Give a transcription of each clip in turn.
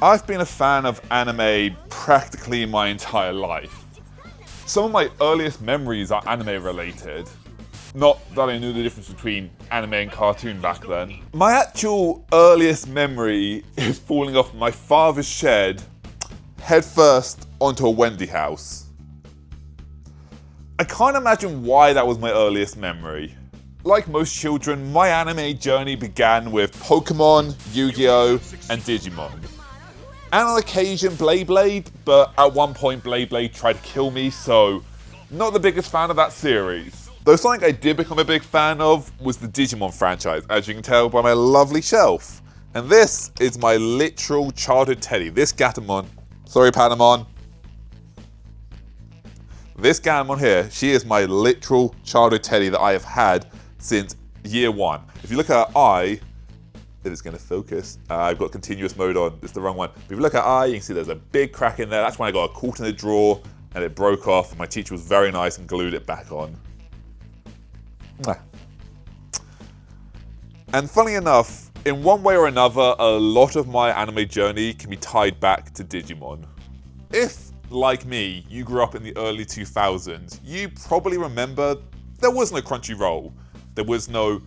I've been a fan of anime practically my entire life. Some of my earliest memories are anime related. Not that I knew the difference between anime and cartoon back then. My actual earliest memory is falling off my father's shed headfirst onto a Wendy house. I can't imagine why that was my earliest memory. Like most children, my anime journey began with Pokemon, Yu-Gi-Oh! And Digimon. And on occasion Blade, but at one point Blade tried to kill me, so not the biggest fan of that series. Though something I did become a big fan of was the Digimon franchise, as you can tell by my lovely shelf. And this is my literal childhood teddy. This Gatomon, sorry Patamon. This Gatomon here, she is my literal childhood teddy that I have had since year one. If you look at her eye, it is going to focus. I've got continuous mode on, it's the wrong one. But if you look at her eye, you can see there's a big crack in there. That's when I got caught in the drawer and it broke off, and my teacher was very nice and glued it back on. Mwah. And funny enough, in one way or another, a lot of my anime journey can be tied back to Digimon. If, like me, you grew up in the early 2000s, you probably remember there was no Crunchyroll. There was no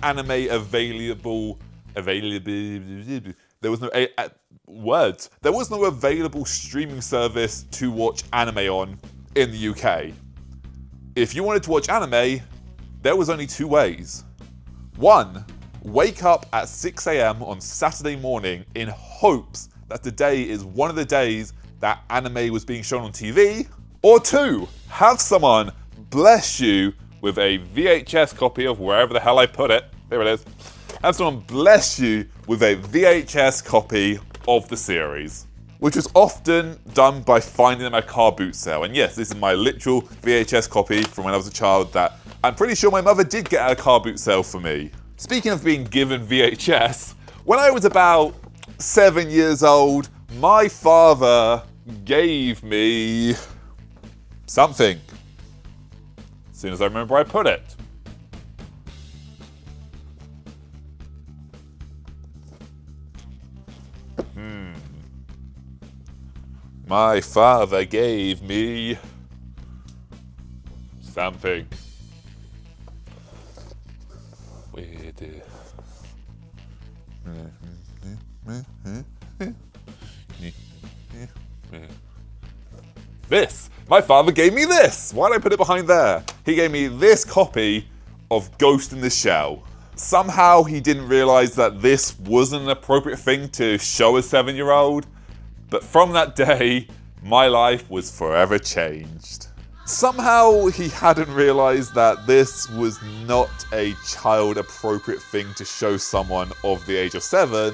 anime available. There was no words. There was no available streaming service to watch anime on in the UK. If you wanted to watch anime, there was only two ways. One, wake up at 6 AM on Saturday morning in hopes that today is one of the days that anime was being shown on TV. Or two, have someone bless you with a VHS copy of wherever the hell I put it. There it is. Have someone bless you with a VHS copy of the series, which was often done by finding them at a car boot sale. And yes, this is my literal VHS copy from when I was a child that I'm pretty sure my mother did get at a car boot sale for me. Speaking of being given VHS, when I was about 7 years old, my father gave me something. As soon as I remember where I put it. My father gave me something. This! My father gave me this! Why did I put it behind there? He gave me this copy of Ghost in the Shell. Somehow he didn't realise that this wasn't an appropriate thing to show a 7-year-old. But from that day, my life was forever changed. Somehow he hadn't realised that this was not a child-appropriate thing to show someone of the age of 7.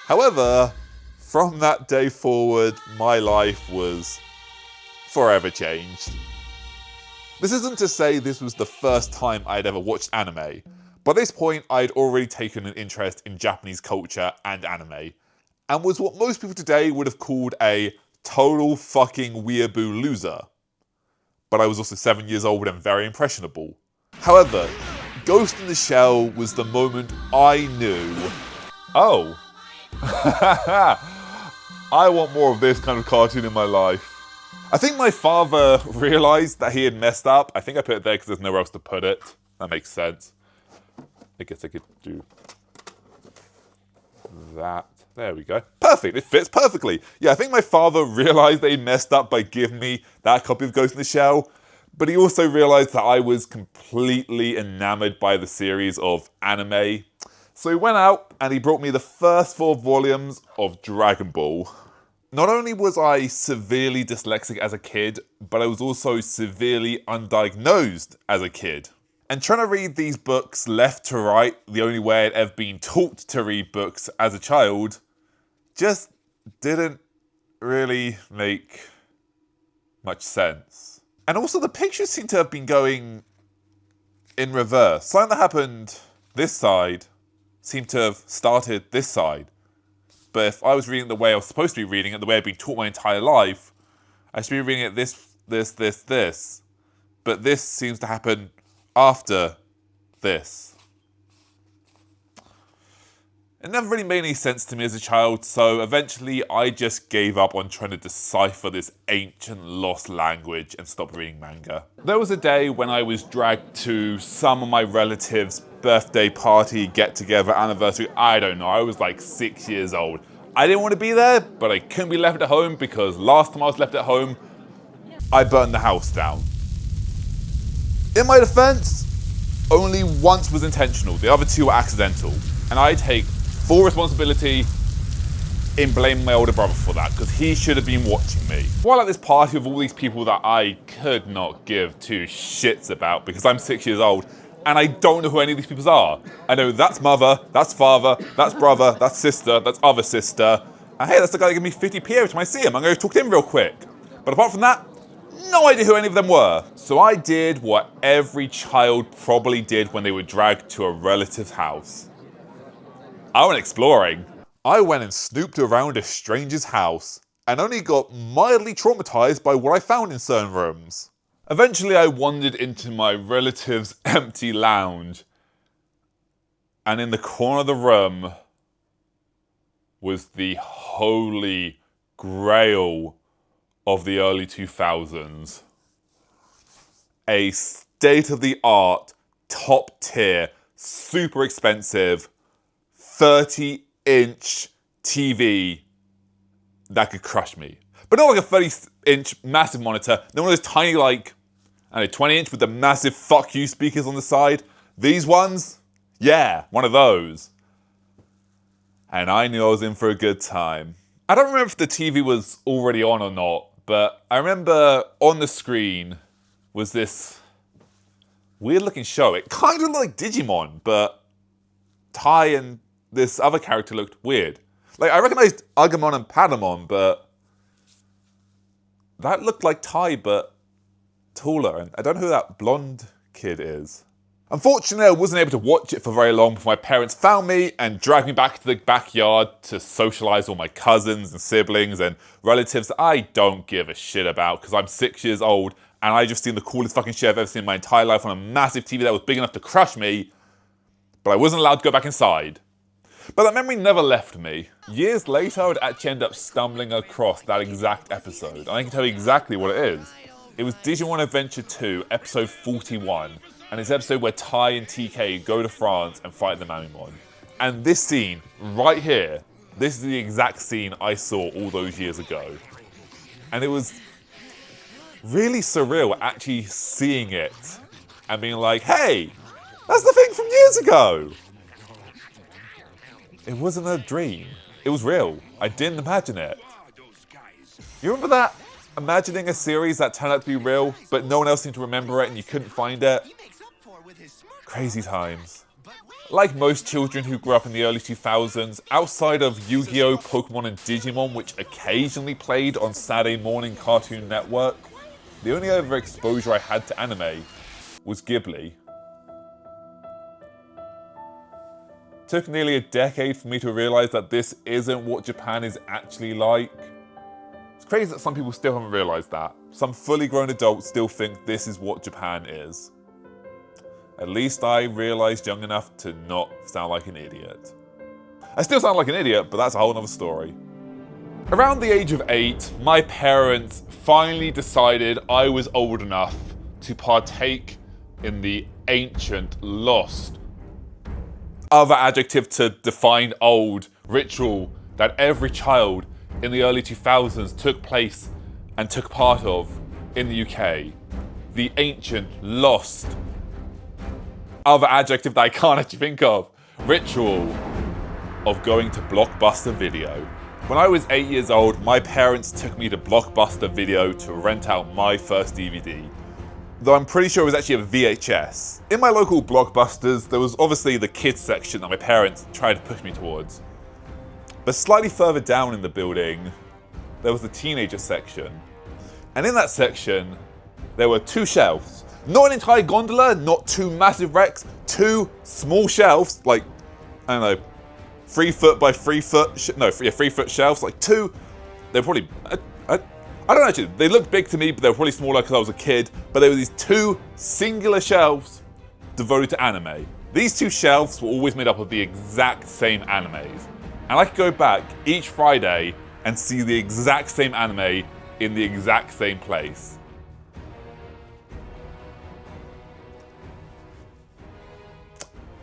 However, from that day forward, my life was forever changed. This isn't to say this was the first time I'd ever watched anime. By this point, I'd already taken an interest in Japanese culture and anime, and was what most people today would have called a total fucking weeaboo loser. But I was also 7 years old and very impressionable. However, Ghost in the Shell was the moment I knew, oh, I want more of this kind of cartoon in my life. I think my father realised that he had messed up. I think I put it there because there's nowhere else to put it. That makes sense. I guess I could do that. There we go. Perfect. It fits perfectly. Yeah, I think my father realised that he messed up by giving me that copy of Ghost in the Shell, but he also realised that I was completely enamoured by the series of anime. So he went out and he brought me the first 4 volumes of Dragon Ball. Not only was I severely dyslexic as a kid, but I was also severely undiagnosed as a kid. And trying to read these books left to right, the only way I'd ever been taught to read books as a child, just didn't really make much sense. And also the pictures seem to have been going in reverse. Something that happened this side seemed to have started this side. But if I was reading the way I was supposed to be reading it, the way I've been taught my entire life, I should be reading it this. But this seems to happen after this. It never really made any sense to me as a child, so eventually I just gave up on trying to decipher this ancient lost language and stopped reading manga. There was a day when I was dragged to some of my relatives' birthday party, get-together, anniversary, I don't know, I was like 6 years old. I didn't want to be there, but I couldn't be left at home because last time I was left at home, I burned the house down. In my defense, only once was intentional, the other two were accidental, and I take full responsibility in blaming my older brother for that, because he should have been watching me. While at this party with all these people that I could not give two shits about because I'm 6 years old, and I don't know who any of these people are. I know that's mother, that's father, that's brother, that's sister, that's other sister, and hey, that's the guy that gave me 50p every time I see him. I'm going to talk to him real quick. But apart from that, no idea who any of them were. So I did what every child probably did when they were dragged to a relative's house. I went exploring. I went and snooped around a stranger's house and only got mildly traumatized by what I found in certain rooms. Eventually I wandered into my relative's empty lounge, and in the corner of the room was the holy grail of the early 2000s. A state-of-the-art, top-tier, super expensive 30-inch TV that could crush me. But not like a 30-inch massive monitor, not one of those tiny, like, I don't know, 20-inch with the massive fuck you speakers on the side. These ones, yeah, one of those. And I knew I was in for a good time. I don't remember if the TV was already on or not, but I remember on the screen was this weird looking show. It kind of looked like Digimon, but Tai and this other character looked weird. Like, I recognized Agumon and Patamon, but that looked like Tai, but taller. And I don't know who that blonde kid is. Unfortunately, I wasn't able to watch it for very long before my parents found me and dragged me back to the backyard to socialize with all my cousins and siblings and relatives that I don't give a shit about because I'm 6 years old and I just seen the coolest fucking shit I've ever seen in my entire life on a massive TV that was big enough to crush me, but I wasn't allowed to go back inside. But that memory never left me. Years later, I would actually end up stumbling across that exact episode, and I can tell you exactly what it is. It was Digimon Adventure 2, episode 41, and it's an episode where Tai and TK go to France and fight the Mamimon. And this scene, right here, this is the exact scene I saw all those years ago. And it was really surreal actually seeing it and being like, hey, that's the thing from years ago. It wasn't a dream. It was real. I didn't imagine it. You remember that? Imagining a series that turned out to be real, but no one else seemed to remember it and you couldn't find it? Crazy times. Like most children who grew up in the early 2000s, outside of Yu-Gi-Oh!, Pokemon and Digimon, which occasionally played on Saturday morning Cartoon Network, the only other exposure I had to anime was Ghibli. Took nearly a decade for me to realize that this isn't what Japan is actually like. It's crazy that some people still haven't realized that. Some fully grown adults still think this is what Japan is. At least I realized young enough to not sound like an idiot. I still sound like an idiot, but that's a whole other story. Around the age of 8, my parents finally decided I was old enough to partake in the ancient, lost, other adjective to define old ritual that every child in the early 2000s took place and took part of in the UK. The ancient, lost, other adjective that I can't actually think of, ritual of going to Blockbuster Video. When I was 8 years old, my parents took me to Blockbuster Video to rent out my first DVD. Though I'm pretty sure it was actually a VHS. In my local Blockbusters, there was obviously the kids section that my parents tried to push me towards. But slightly further down in the building, there was the teenager section. And in that section, there were 2 shelves. Not an entire gondola, not 2 massive racks, 2 small shelves, like, I don't know, 3 foot by 3 foot, 3 foot shelves, like 2, they're probably, I don't know actually, they looked big to me, but they were probably smaller because I was a kid, but there were these 2 singular shelves devoted to anime. These two shelves were always made up of the exact same animes. And I could go back each Friday and see the exact same anime in the exact same place.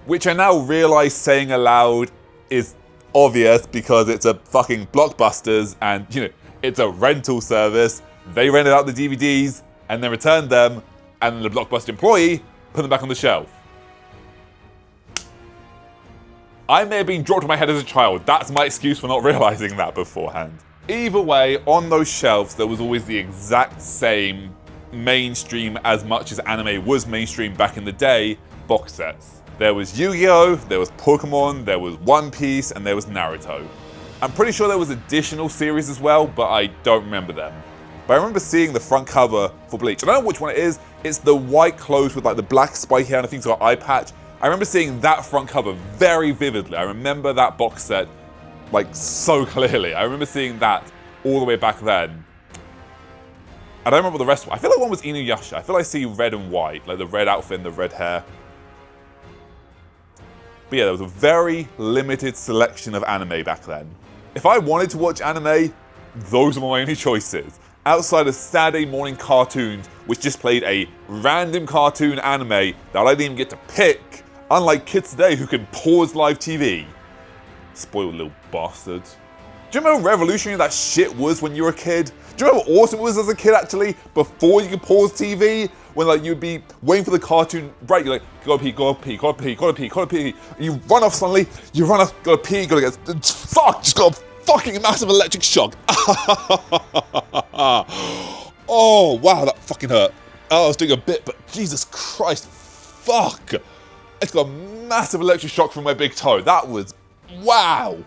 Which I now realise saying aloud is obvious because it's a fucking Blockbusters and, you know, it's a rental service. They rented out the DVDs and then returned them, and then the Blockbuster employee put them back on the shelf. I may have been dropped on my head as a child. That's my excuse for not realising that beforehand. Either way, on those shelves, there was always the exact same mainstream, as much as anime was mainstream back in the day, box sets. There was Yu-Gi-Oh!, there was Pokemon, there was One Piece, and there was Naruto. I'm pretty sure there was additional series as well, but I don't remember them. But I remember seeing the front cover for Bleach. I don't know which one it is. It's the white clothes with like the black spiky hair and I think it's got an eye patch. I remember seeing that front cover very vividly. I remember that box set like so clearly. I remember seeing that all the way back then. I don't remember the rest. I feel like one was Inuyasha. I feel like I see red and white, like the red outfit and the red hair. But yeah, there was a very limited selection of anime back then. If I wanted to watch anime, those were my only choices. Outside of Saturday morning cartoons, which just played a random cartoon anime that I didn't even get to pick, unlike kids today who can pause live TV. Spoiled little bastards. Do you remember how revolutionary that shit was when you were a kid? Do you remember how awesome it was as a kid actually, before you could pause TV? When like you'd be waiting for the cartoon break, you're like, gotta pee, gotta pee, gotta pee, gotta pee, gotta pee. You run off suddenly, you run off, gotta pee, gotta get, fuck, just got a fucking massive electric shock. Oh, wow, that fucking hurt. Oh, I was doing a bit, but Jesus Christ, fuck. It's got a massive electric shock from my big toe. That was, wow.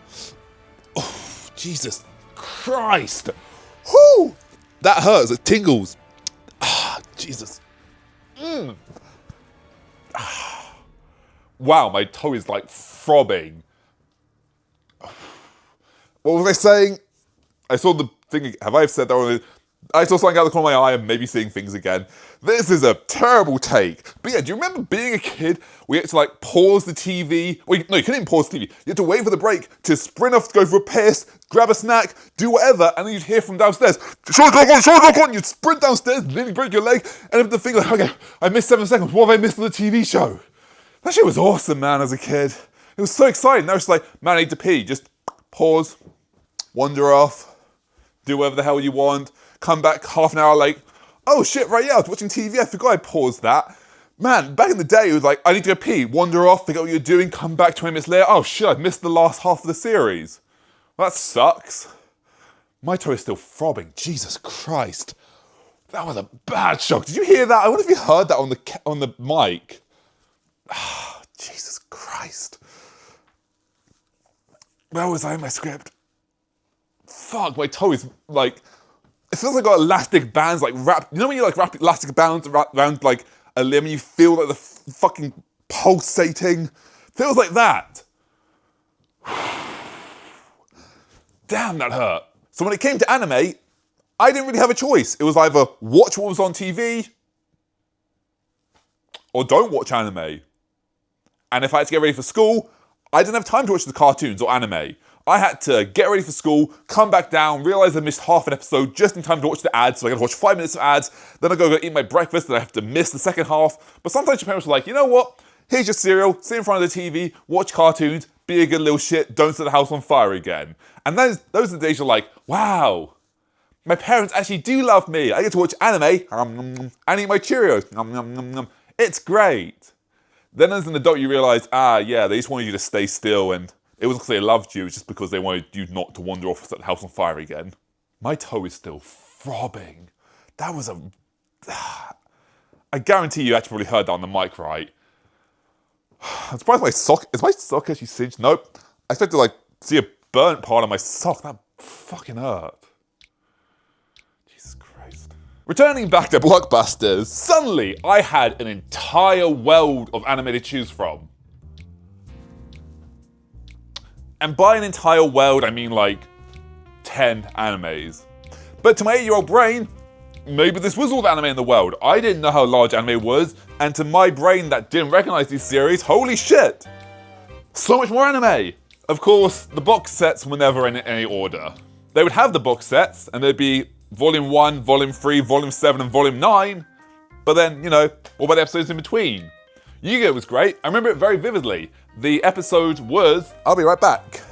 Oh, Jesus Christ. Whew. That hurts, it tingles. Ah, Jesus. Wow, my toe is like throbbing. What was I saying? I saw the thing. Have I said that already? I saw something out of the corner of my eye and maybe seeing things again. This is a terrible take. But yeah, do you remember being a kid? We had to like pause the TV. Well, no, you couldn't even pause the TV. You had to wait for the break to sprint off to go for a piss, grab a snack, do whatever, and then you'd hear from downstairs, shut on, you'd sprint downstairs, nearly break your leg, and then the thing like, okay, I missed 7 seconds. What have I missed on the TV show? That shit was awesome, man, as a kid. It was so exciting. Now it's like, man, I need to pee. Just pause, wander off, do whatever the hell you want, come back half an hour late. Oh shit, right, yeah, I was watching TV, I forgot I paused that. Man, back in the day, it was like, I need to go pee, wander off, forget what you're doing, come back 20 minutes later. Oh shit, I missed the last half of the series. Well, that sucks. My toe is still throbbing, Jesus Christ. That was a bad shock. Did you hear that? I wonder if you heard that on the mic. Ah, Jesus Christ. Where was I in my script? Fuck, my toe is like, it feels like I got elastic bands like wrapped. You know when you like wrap elastic bands around like a limb and you feel like the fucking pulsating? Feels like that. Damn, that hurt. So when it came to anime, I didn't really have a choice. It was either watch what was on TV or don't watch anime. And if I had to get ready for school, I didn't have time to watch the cartoons or anime. I had to get ready for school, come back down, realise I missed half an episode just in time to watch the ads, so I got to watch 5 minutes of ads, then I go eat my breakfast, and I have to miss the second half. But sometimes your parents were like, you know what? Here's your cereal, sit in front of the TV, watch cartoons, be a good little shit, don't set the house on fire again. And those are the days you're like, wow, my parents actually do love me. I get to watch anime, and eat my Cheerios. It's great. Then as an adult you realise, yeah, they just wanted you to stay still, and it wasn't because they loved you, it's just because they wanted you not to wander off and set the house on fire again. My toe is still throbbing. That was I guarantee you actually probably heard that on the mic, right? I'm surprised is my sock actually singed? Nope. I expect to like see a burnt part of my sock. That fucking hurt. Jesus Christ. Returning back to Blockbusters, suddenly I had an entire world of anime to choose from. And by an entire world, I mean like 10 animes. But to my 8-year-old brain, maybe this was all the anime in the world. I didn't know how large anime was, and to my brain that didn't recognize these series, holy shit! So much more anime! Of course, the box sets were never in any order. They would have the box sets, and there'd be Volume 1, Volume 3, Volume 7, and Volume 9, but then, you know, what about the episodes in between? Yu-Gi-Oh! Was great. I remember it very vividly. The episode was... I'll be right back.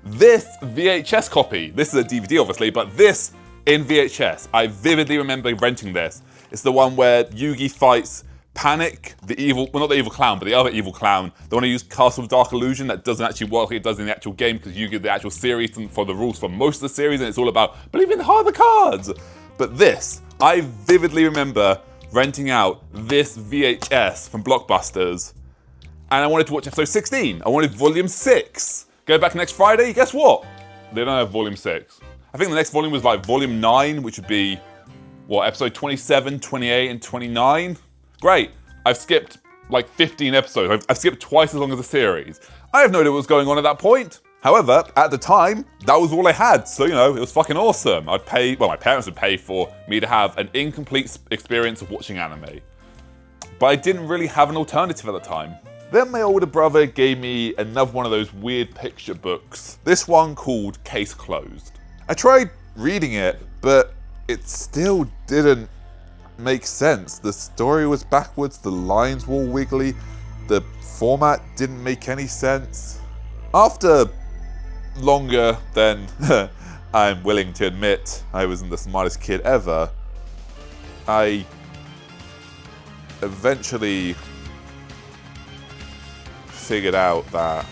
This VHS copy, this is a DVD obviously, but this in VHS, I vividly remember renting this. It's the one where Yugi fights Panic, the evil, well not the evil clown, but the other evil clown, the one who used Castle of Dark Illusion that doesn't actually work like it does in the actual game because Yu-Gi-Oh! The actual series and for the rules for most of the series and it's all about believe in the heart of the cards. But this, I vividly remember renting out this VHS from Blockbusters and I wanted to watch episode 16. I wanted volume 6. Go back next Friday, guess what? They don't have volume 6. I think the next volume was like volume 9, which would be, what, episode 27, 28, and 29? Great, I've skipped like 15 episodes. I've skipped twice as long as the series. I have no idea what was going on at that point. However, at the time, that was all I had. So, you know, it was fucking awesome. I'd pay, well, my parents would pay for me to have an incomplete experience of watching anime. But I didn't really have an alternative at the time. Then my older brother gave me another one of those weird picture books. This one called Case Closed. I tried reading it, but it still didn't make sense. The story was backwards, the lines were all wiggly, the format didn't make any sense. After longer than I'm willing to admit I wasn't the smartest kid ever, I eventually figured out that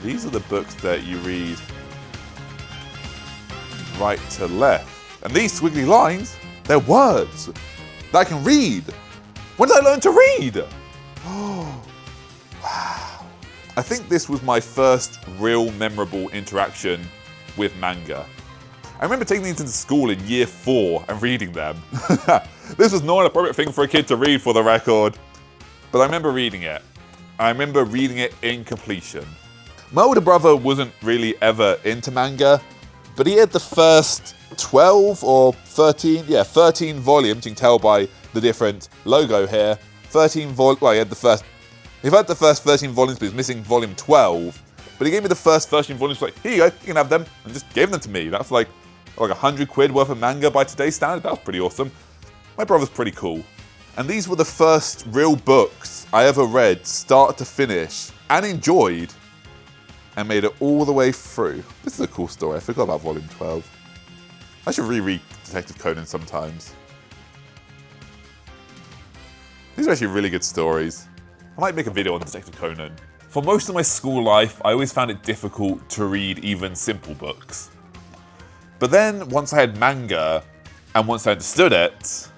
these are the books that you read right to left. And these squiggly lines, they're words that I can read. When did I learn to read? Oh, wow. I think this was my first real memorable interaction with manga. I remember taking these into school in year 4 and reading them. This was not an appropriate thing for a kid to read, for the record. But I remember reading it. I remember reading it in completion. My older brother wasn't really ever into manga, but he had the first 12 or 13, 13 volumes, you can tell by the different logo here. 13 volumes, well, he had the first 13 volumes, but he's missing volume 12. But he gave me the first 13 volumes, like, here you go, you can have them, and just gave them to me. That's like £100 worth of manga by today's standard. That was pretty awesome. My brother's pretty cool. And these were the first real books I ever read, start to finish, and enjoyed, and made it all the way through. This is a cool story. I forgot about volume 12. I should reread Detective Conan sometimes. These are actually really good stories. I might make a video on Detective Conan. For most of my school life, I always found it difficult to read even simple books. But then, once I had manga, and once I understood it,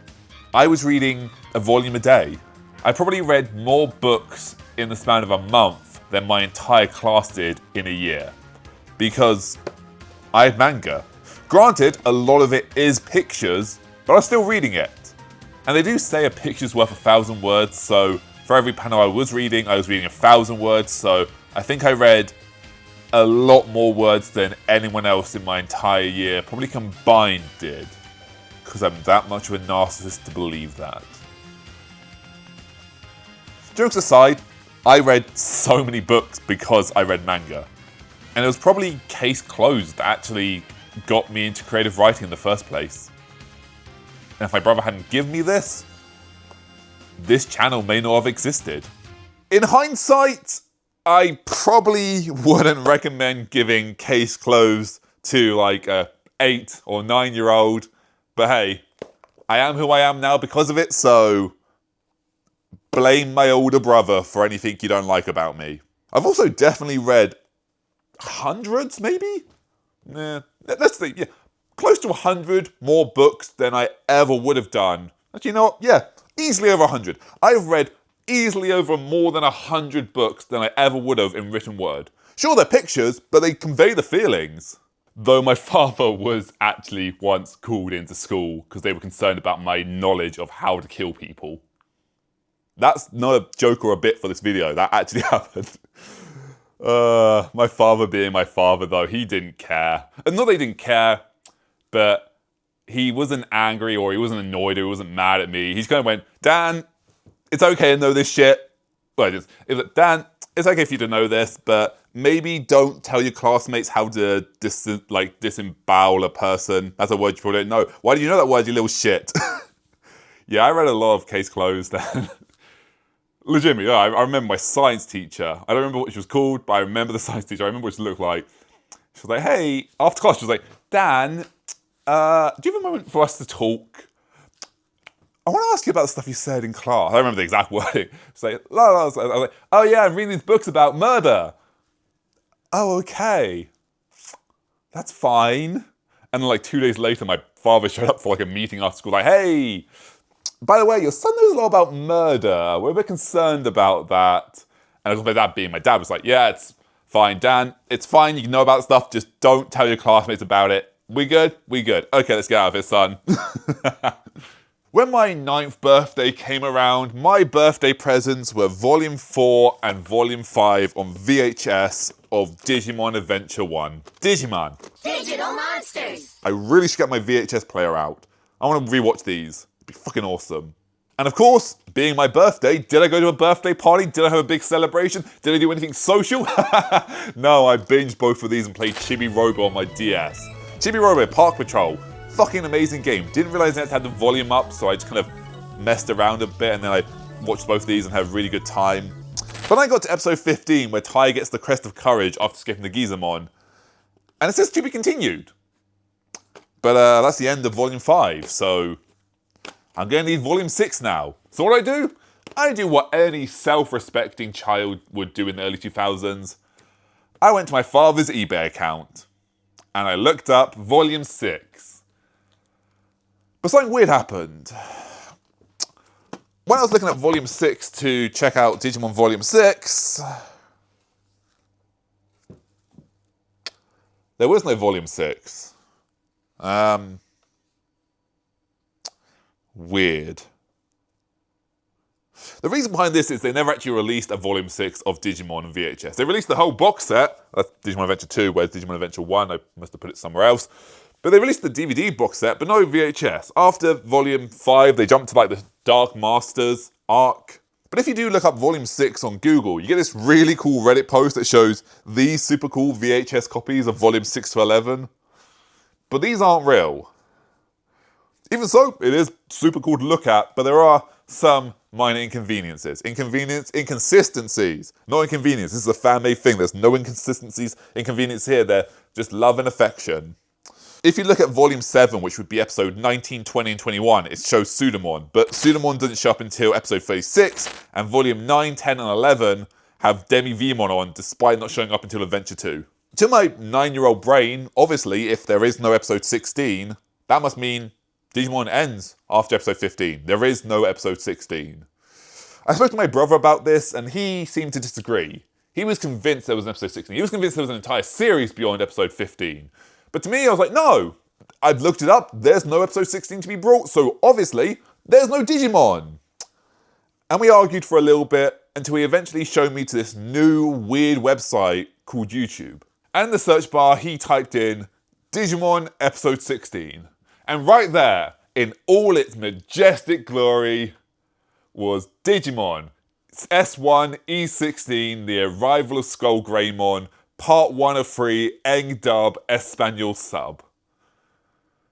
I was reading a volume a day. I probably read more books in the span of a month than my entire class did in a year. Because I had manga. Granted, a lot of it is pictures, but I was still reading it. And they do say a picture's worth 1,000 words, so for every panel I was reading 1,000 words, so I think I read a lot more words than anyone else in my entire year, probably combined did. Because I'm that much of a narcissist to believe that. Jokes aside, I read so many books because I read manga. And it was probably Case Closed that actually got me into creative writing in the first place. And if my brother hadn't given me this channel may not have existed. In hindsight, I probably wouldn't recommend giving Case Closed to like a 8 or 9-year-old. But hey, I am who I am now because of it, so blame my older brother for anything you don't like about me. I've also definitely read hundreds, maybe? Let's think, yeah. Close to 100 more books than I ever would have done. Actually, you know what? Yeah, easily over 100. I've read easily over more than 100 books than I ever would have in written word. Sure, they're pictures, but they convey the feelings. Though my father was actually once called into school because they were concerned about my knowledge of how to kill people. That's not a joke or a bit for this video, that actually happened. My father being my father, though, he didn't care. And not that he didn't care, but he wasn't angry or he wasn't annoyed or he wasn't mad at me. He just kind of went, Dan, it's okay to know this shit. Well, it was like, Dan, it's okay for you to know this, but maybe don't tell your classmates how to disembowel a person. That's a word you probably don't know. Why do you know that word, you little shit? Yeah, I read a lot of Case Closed then. Legitimately, yeah, I remember my science teacher. I don't remember what she was called, but I remember the science teacher. I remember what she looked like. She was like, hey, after class, she was like, Dan, do you have a moment for us to talk? I want to ask you about the stuff you said in class. I don't remember the exact wording. She's like, I was like, oh yeah, I'm reading these books about murder. Oh, okay. That's fine. And then like 2 days later, my father showed up for like a meeting after school, like, hey, by the way, your son knows a lot about murder. We're a bit concerned about that. And my dad being my dad was like, yeah, it's fine, Dan. It's fine. You can know about stuff. Just don't tell your classmates about it. We good? We good. Okay, let's get out of here, son. When my 9th birthday came around, my birthday presents were Volume 4 and Volume 5 on VHS of Digimon Adventure 1. Digimon. Digital Monsters. I really should get my VHS player out. I want to rewatch these. It'd be fucking awesome. And of course, being my birthday, did I go to a birthday party? Did I have a big celebration? Did I do anything social? No, I binged both of these and played Chibi Robo on my DS. Chibi Robo Park Patrol. Fucking amazing game. Didn't realize I had the volume up, so I just kind of messed around a bit and then I watched both of these and had a really good time. But then I got to episode 15 where Tai gets the Crest of Courage after skipping the Gizamon. And it says to be continued. But that's the end of Volume 5, so I'm going to need Volume 6 now. So what do? I do what any self-respecting child would do in the early 2000s. I went to my father's eBay account and I looked up Volume 6. But something weird happened. When I was looking at Volume 6 to check out Digimon Volume 6, there was no Volume 6. Weird. The reason behind this is they never actually released a Volume 6 of Digimon on VHS. They released the whole box set. That's Digimon Adventure 2, whereas Digimon Adventure 1, I must have put it somewhere else. But they released the DVD box set, but no VHS. After Volume 5, they jumped to like the Dark Masters arc. But if you do look up Volume 6 on Google, you get this really cool Reddit post that shows these super cool VHS copies of Volume 6 to 11. But these aren't real. Even so, it is super cool to look at, but there are some minor inconveniences. Inconsistencies. Not inconvenience. This is a fan-made thing. There's no inconvenience here. They're just love and affection. If you look at Volume 7, which would be episode 19, 20, and 21, it shows Sudamon. But Sudamon doesn't show up until episode 36, and Volume 9, 10, and 11 have Demi-Vmon on, despite not showing up until Adventure 2. To my 9-year-old brain, obviously, if there is no episode 16, that must mean Digimon ends after episode 15. There is no episode 16. I spoke to my brother about this, and he seemed to disagree. He was convinced there was an episode 16. He was convinced there was an entire series beyond episode 15. But to me, I was like, no. I've looked it up. There's no episode 16 to be brought, so obviously, there's no Digimon. And we argued for a little bit until he eventually showed me to this new, weird website called YouTube. And in the search bar, he typed in Digimon episode 16. And right there, in all its majestic glory, was Digimon S1 E16, The Arrival of Skull Greymon, Part 1 of 3, Eng Dub, Espanol Sub.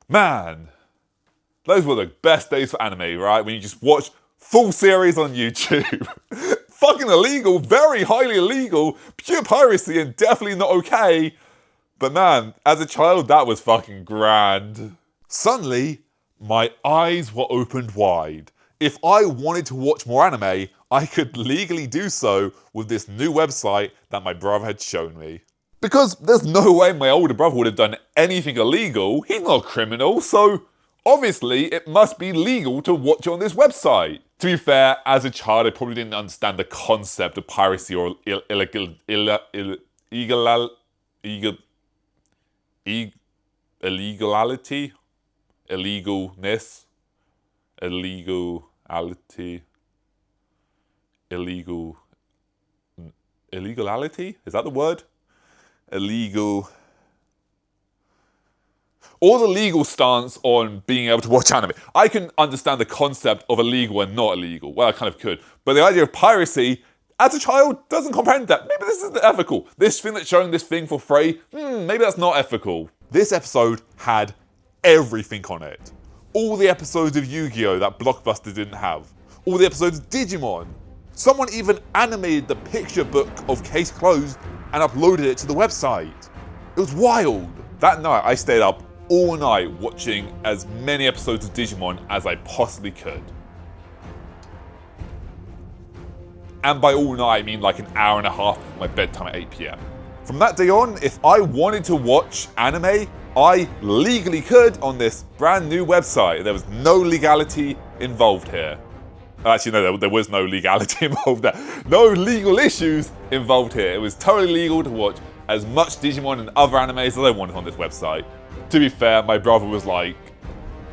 Man, those were the best days for anime, right? When you just watch full series on YouTube. Fucking illegal, very highly illegal, pure piracy and definitely not okay. But man, as a child, that was fucking grand. Suddenly, my eyes were opened wide. If I wanted to watch more anime, I could legally do so with this new website that my brother had shown me. Because there's no way my older brother would have done anything illegal. He's not a criminal, so obviously it must be legal to watch on this website. To be fair, as a child, I probably didn't understand the concept of piracy or illegality, illegalness, illegality, illegal, illegality? Is that the word? Illegal. Or the legal stance on being able to watch anime. I can understand the concept of illegal and not illegal. Well, I kind of could. But the idea of piracy, as a child, doesn't comprehend that. Maybe this isn't ethical. This thing that's showing this thing for free, maybe that's not ethical. This episode had everything on it. All the episodes of Yu-Gi-Oh! That Blockbuster didn't have. All the episodes of Digimon. Someone even animated the picture book of Case Closed and uploaded it to the website. It was wild. That night, I stayed up all night watching as many episodes of Digimon as I possibly could. And by all night, I mean like an hour and a half before my bedtime at 8 p.m. From that day on, if I wanted to watch anime, I legally could on this brand new website. There was no legality involved here. Actually, no, there was no legality involved there. No legal issues involved here. It was totally legal to watch as much Digimon and other animes as I wanted on this website. To be fair, my brother was like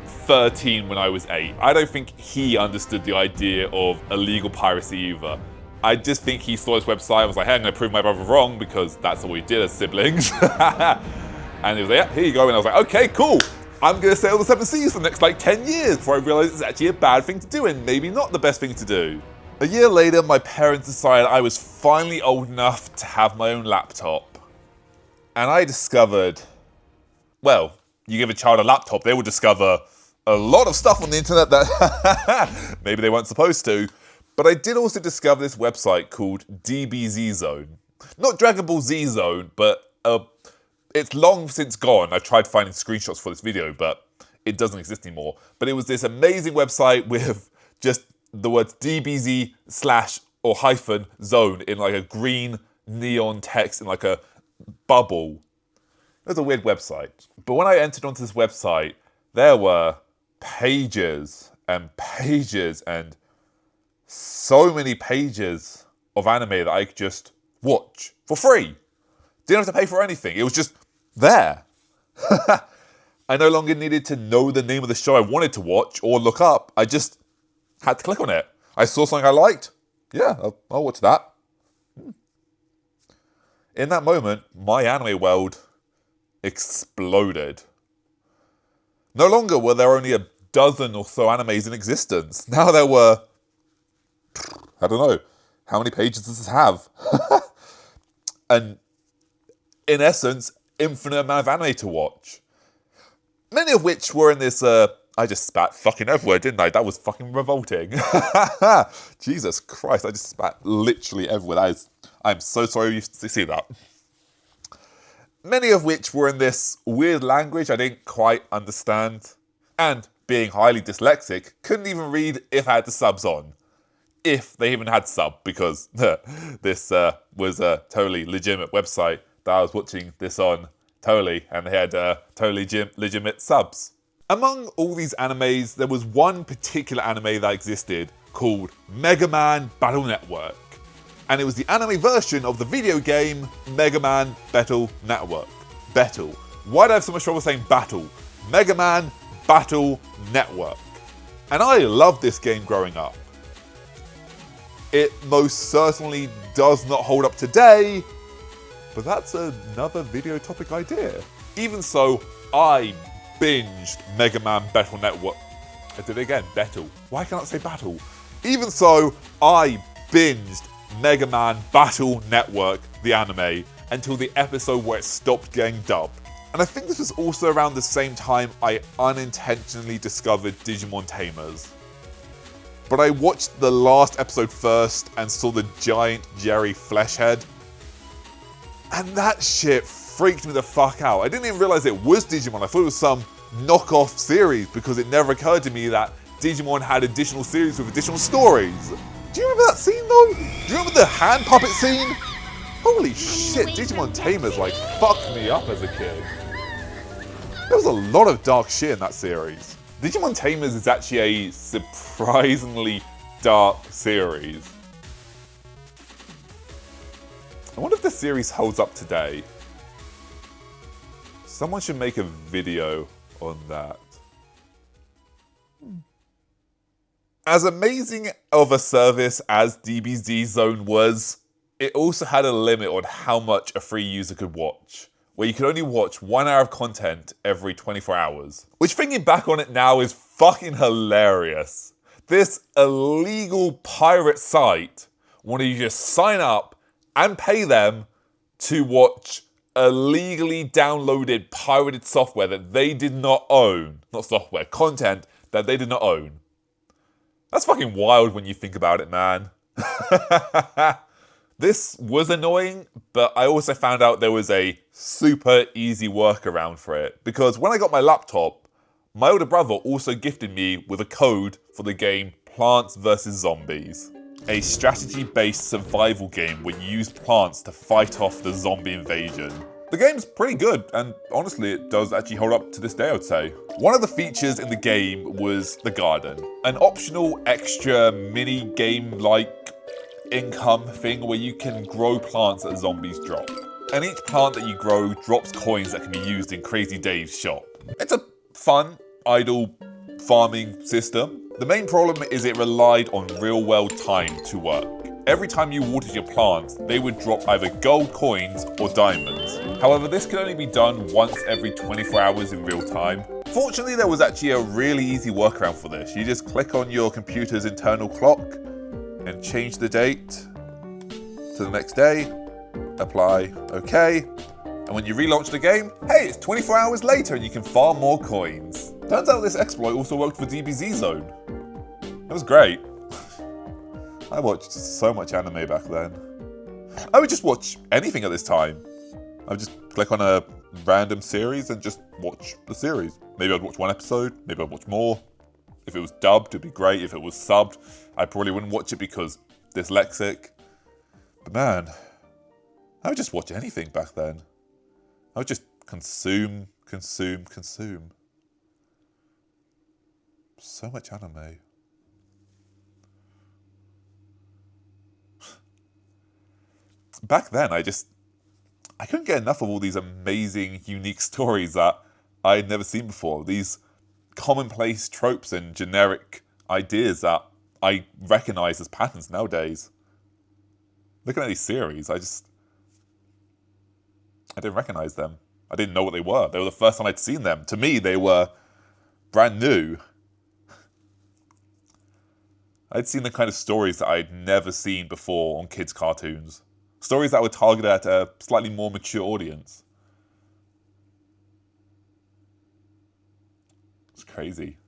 13 when I was 8. I don't think he understood the idea of illegal piracy either. I just think he saw this website and was like, hey, I'm going to prove my brother wrong because that's all we did as siblings. And he was like, yeah, here you go. And I was like, okay, cool. I'm going to sail the 7 seas for the next like 10 years before I realised it's actually a bad thing to do and maybe not the best thing to do. A year later, my parents decided I was finally old enough to have my own laptop. And I discovered, well, you give a child a laptop, they will discover a lot of stuff on the internet that maybe they weren't supposed to. But I did also discover this website called DBZ Zone. Not Dragon Ball Z Zone, but it's long since gone. I've tried finding screenshots for this video, but it doesn't exist anymore. But it was this amazing website with just the words DBZ / or hyphen zone in like a green neon text in like a bubble. It was a weird website. But when I entered onto this website, there were pages and pages and so many pages of anime that I could just watch for free. Didn't have to pay for anything. It was just there. I no longer needed to know the name of the show I wanted to watch or look up. I just had to click on it. I saw something I liked. Yeah, I'll watch that. In that moment, my anime world exploded. No longer were there only a dozen or so animes in existence. Now there were, I don't know, how many pages does this have? And in essence, infinite amount of anime to watch. Many of which were in this, I just spat fucking everywhere, didn't I? That was fucking revolting. Jesus Christ, I just spat literally everywhere. I'm so sorry you see that. Many of which were in this weird language I didn't quite understand. And being highly dyslexic, couldn't even read if I had the subs on. If they even had sub, because this was a totally legitimate website that I was watching this on, totally, and they had totally legitimate subs. Among all these animes, there was one particular anime that existed called Mega Man Battle Network. And it was the anime version of the video game Mega Man Battle Network. Battle. Why do I have so much trouble saying battle? Mega Man Battle Network. And I loved this game growing up. It most certainly does not hold up today, but that's another video topic idea. Even so, I binged Mega Man Battle Network. I did it again, Battle. Why can't I say battle? Even so, I binged Mega Man Battle Network, the anime, until the episode where it stopped getting dubbed. And I think this was also around the same time I unintentionally discovered Digimon Tamers. But I watched the last episode first and saw the giant Jerry flesh head. And that shit freaked me the fuck out. I didn't even realize it was Digimon. I thought it was some knockoff series because it never occurred to me that Digimon had additional series with additional stories. Do you remember that scene though? Do you remember the hand puppet scene? Holy shit, Digimon Tamers like fucked me up as a kid. There was a lot of dark shit in that series. Digimon Tamers is actually a surprisingly dark series. I wonder if the series holds up today. Someone should make a video on that. As amazing of a service as DBZ Zone was, it also had a limit on how much a free user could watch, where you could only watch 1 hour of content every 24 hours. Which, thinking back on it now, is fucking hilarious. This illegal pirate site wanted you to just sign up and pay them to watch illegally downloaded pirated software that they did not own. Not software, content that they did not own. That's fucking wild when you think about it, man. This was annoying, but I also found out there was a super easy workaround for it. Because when I got my laptop, my older brother also gifted me with a code for the game Plants vs. Zombies. A strategy-based survival game where you use plants to fight off the zombie invasion. The game's pretty good, and honestly it does actually hold up to this day, I would say. One of the features in the game was the garden. An optional extra mini-game-like income thing where you can grow plants that zombies drop. And each plant that you grow drops coins that can be used in Crazy Dave's shop. It's a fun, idle farming system. The main problem is it relied on real-world time to work. Every time you watered your plants, they would drop either gold coins or diamonds. However, this could only be done once every 24 hours in real time. Fortunately, there was actually a really easy workaround for this. You just click on your computer's internal clock and change the date to the next day, apply OK, and when you relaunch the game, hey, it's 24 hours later and you can farm more coins. Turns out this exploit also worked for DBZ Zone. It was great. I watched so much anime back then. I would just watch anything at this time. I would just click on a random series and just watch the series. Maybe I'd watch one episode, maybe I'd watch more. If it was dubbed, it'd be great. If it was subbed, I probably wouldn't watch it because dyslexic. But man, I would just watch anything back then. I would just consume. So much anime. Back then, I couldn't get enough of all these amazing, unique stories that I'd never seen before. These commonplace tropes and generic ideas that I recognize as patterns nowadays. Looking at these series, I didn't recognize them. I didn't know what they were. They were the first time I'd seen them. To me, they were brand new. I'd seen the kind of stories that I'd never seen before on kids' cartoons. Stories that were targeted at a slightly more mature audience. It's crazy.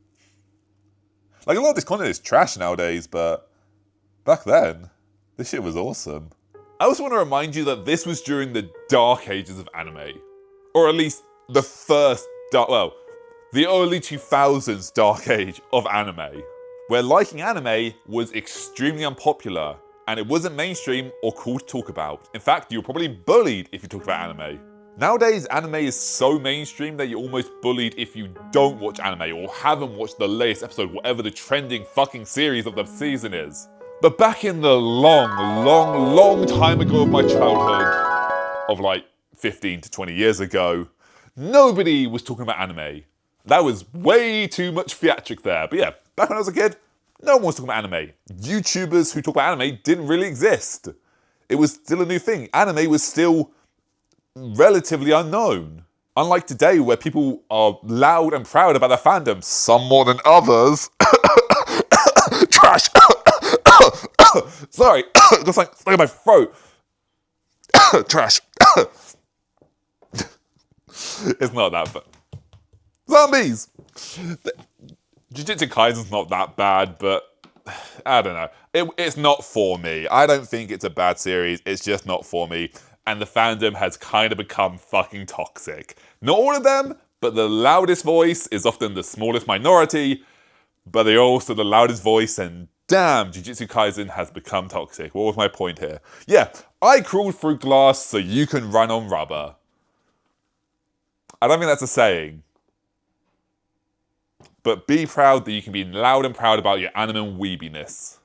Like, a lot of this content is trash nowadays, but back then, this shit was awesome. I also want to remind you that this was during the dark ages of anime. Or at least the first the early 2000s dark age of anime. Where liking anime was extremely unpopular, and it wasn't mainstream or cool to talk about. In fact, you were probably bullied if you talked about anime. Nowadays, anime is so mainstream that you're almost bullied if you don't watch anime or haven't watched the latest episode, whatever the trending fucking series of the season is. But back in the long time ago of my childhood, of like 15 to 20 years ago, nobody was talking about anime. That was way too much theatric there. But yeah, back when I was a kid, no one was talking about anime. YouTubers who talk about anime didn't really exist. It was still a new thing. Anime was still relatively unknown. Unlike today, where people are loud and proud about their fandom, some more than others. Trash! Sorry, got something stuck in my throat. Trash. It's not that bad. Zombies! Jujutsu Kaisen's not that bad, but I don't know. It's not for me. I don't think it's a bad series. It's just not for me. And the fandom has kind of become fucking toxic. Not all of them, but the loudest voice is often the smallest minority, but they're also the loudest voice, and damn, Jujutsu Kaisen has become toxic. What was my point here? Yeah, I crawled through glass so you can run on rubber. I don't think that's a saying. But be proud that you can be loud and proud about your anime weebiness.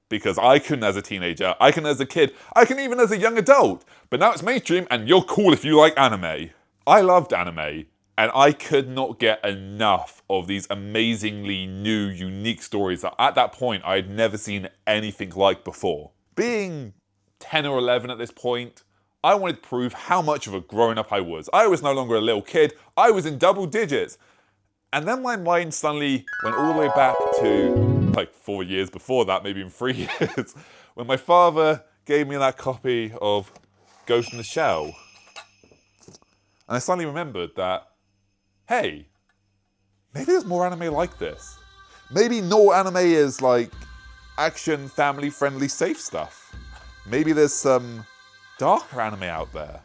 Because I couldn't as a teenager, I couldn't as a kid, I can even as a young adult. But now it's mainstream and you're cool if you like anime. I loved anime, and I could not get enough of these amazingly new, unique stories that at that point I had never seen anything like before. Being 10 or 11 at this point. I wanted to prove how much of a grown-up I was. I was no longer a little kid. I was in double digits. And then my mind suddenly went all the way back to like 4 years before that, maybe even 3 years, when my father gave me that copy of Ghost in the Shell. And I suddenly remembered that, hey, maybe there's more anime like this. Maybe no anime is like action, family-friendly, safe stuff. Maybe there's some darker anime out there.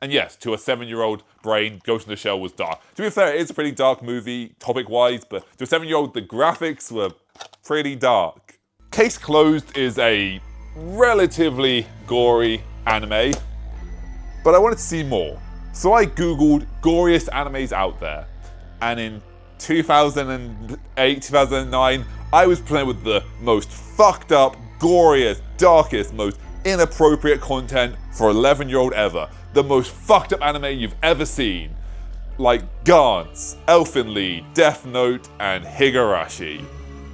And yes, to a 7-year-old brain, Ghost in the Shell was dark. To be fair, it is a pretty dark movie, topic-wise, but to a 7-year-old, the graphics were pretty dark. Case Closed is a relatively gory anime, but I wanted to see more. So I googled goriest animes out there, and in 2008, 2009, I was presented with the most fucked up, goriest, darkest, most inappropriate content for 11-year-old ever. The most fucked up anime you've ever seen. Like Gantz, Elfen Lied, Death Note, and Higurashi.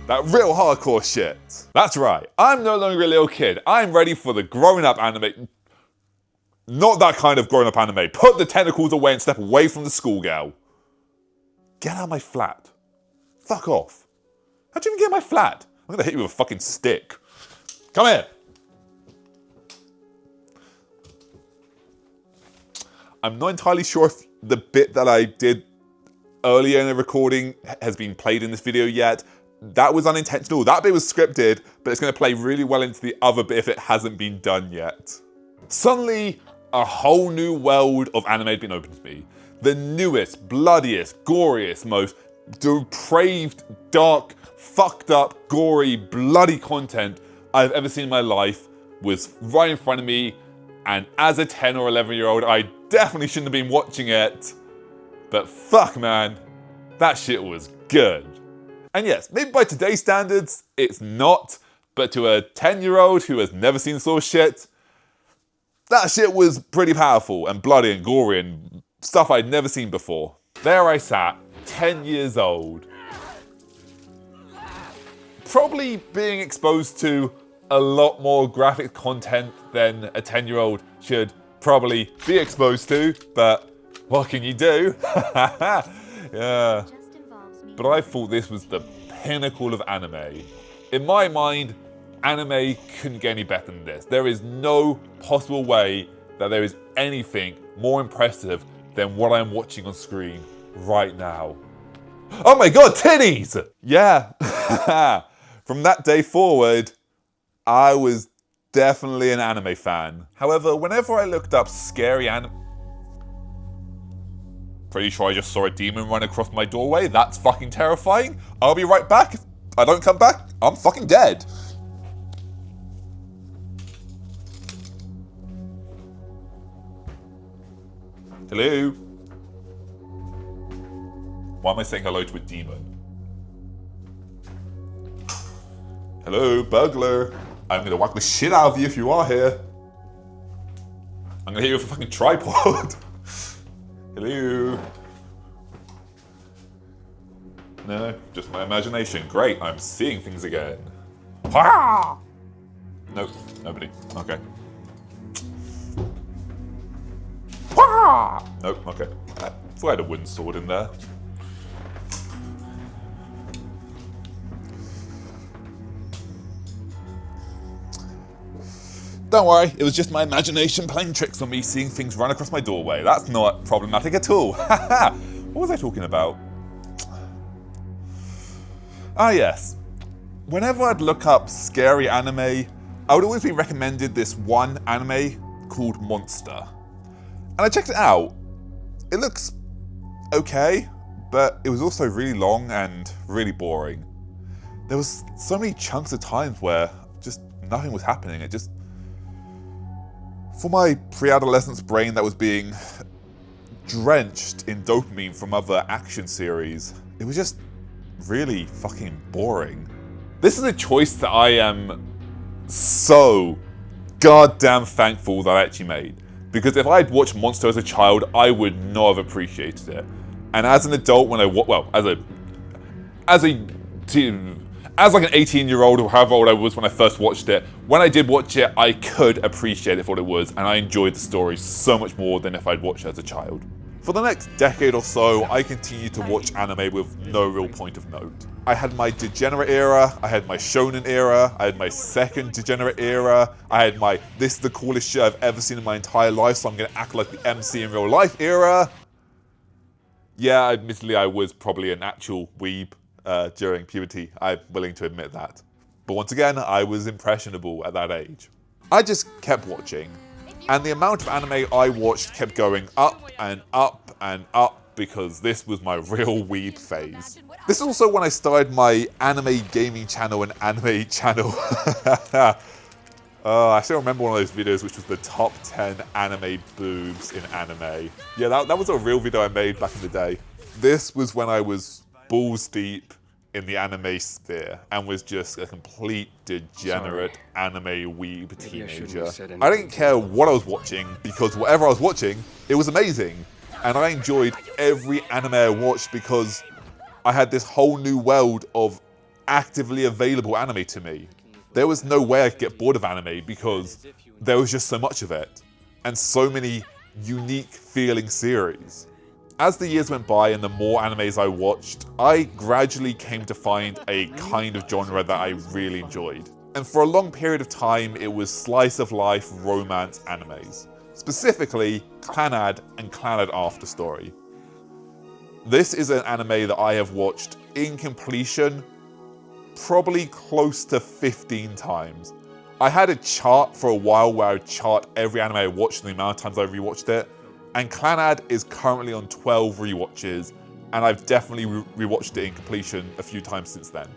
That real hardcore shit. That's right, I'm no longer a little kid. I'm ready for the grown-up anime. Not that kind of grown-up anime. Put the tentacles away and step away from the schoolgirl. Get out of my flat. Fuck off. How'd you even get in my flat? I'm gonna hit you with a fucking stick. Come here. I'm not entirely sure if the bit that I did earlier in the recording has been played in this video yet. That was unintentional. That bit was scripted, but it's going to play really well into the other bit if it hasn't been done yet. Suddenly, a whole new world of anime had been opened to me. The newest, bloodiest, goriest, most depraved, dark, fucked up, gory, bloody content I've ever seen in my life was right in front of me, and as a 10 or 11-year-old, I definitely shouldn't have been watching it. But fuck, man, that shit was good. And yes, maybe by today's standards, it's not, but to a 10-year-old who has never seen source shit, that shit was pretty powerful and bloody and gory and stuff I'd never seen before. There I sat, 10 years old, probably being exposed to a lot more graphic content than a 10-year-old should probably be exposed to, but what can you do? Yeah. But I thought this was the pinnacle of anime. In my mind, anime couldn't get any better than this. There is no possible way that there is anything more impressive than what I'm watching on screen right now. Oh my god, titties! Yeah. From that day forward, I was definitely an anime fan. However, whenever I looked up scary anime... Pretty sure I just saw a demon run across my doorway. That's fucking terrifying. I'll be right back. If I don't come back, I'm fucking dead. Hello? Why am I saying hello to a demon? Hello, burglar. I'm gonna whack the shit out of you if you are here. I'm gonna hit you with a fucking tripod. Hello? No, just my imagination. Great, I'm seeing things again. Ha! Nope, nobody. Okay. Nope, okay. I thought I had a wooden sword in there. Don't worry, it was just my imagination playing tricks on me, seeing things run across my doorway. That's not problematic at all. Haha! What was I talking about? Ah yes. Whenever I'd look up scary anime, I would always be recommended this one anime called Monster. And I checked it out. It looks okay, but it was also really long and really boring. There was so many chunks of times where just nothing was happening. It just... For my pre-adolescence brain that was being drenched in dopamine from other action series, it was just really fucking boring. This is a choice that I am so goddamn thankful that I actually made. Because if I had watched Monster as a child, I would not have appreciated it. And as an adult, when I As like an 18-year-old or however old I was when I first watched it, when I did watch it, I could appreciate it for what it was, and I enjoyed the story so much more than if I'd watched it as a child. For the next decade or so, I continued to watch anime with no real point of note. I had my degenerate era, I had my shonen era, I had my second degenerate era, I had my this is the coolest shit I've ever seen in my entire life, so I'm gonna act like the MC in real life era. Yeah, admittedly I was probably an actual weeb during puberty, I'm willing to admit that. But once again, I was impressionable at that age. I just kept watching, and the amount of anime I watched kept going up and up and up because this was my real weeb phase. This is also when I started my anime gaming channel and anime channel. I still remember one of those videos which was the top 10 anime boobs in anime. Yeah, that was a real video I made back in the day. This was when I was balls deep in the anime sphere and was just a complete degenerate anime weeb teenager. I didn't care what I was watching because whatever I was watching, it was amazing. And I enjoyed every anime I watched because I had this whole new world of actively available anime to me. There was no way I could get bored of anime because there was just so much of it and so many unique feeling series. As the years went by and the more animes I watched, I gradually came to find a kind of genre that I really enjoyed. And for a long period of time, it was slice of life romance animes. Specifically, Clannad and Clannad After Story. This is an anime that I have watched in completion probably close to 15 times. I had a chart for a while where I would chart every anime I watched and the amount of times I rewatched it. And Clannad is currently on 12 rewatches, and I've definitely rewatched it in completion a few times since then.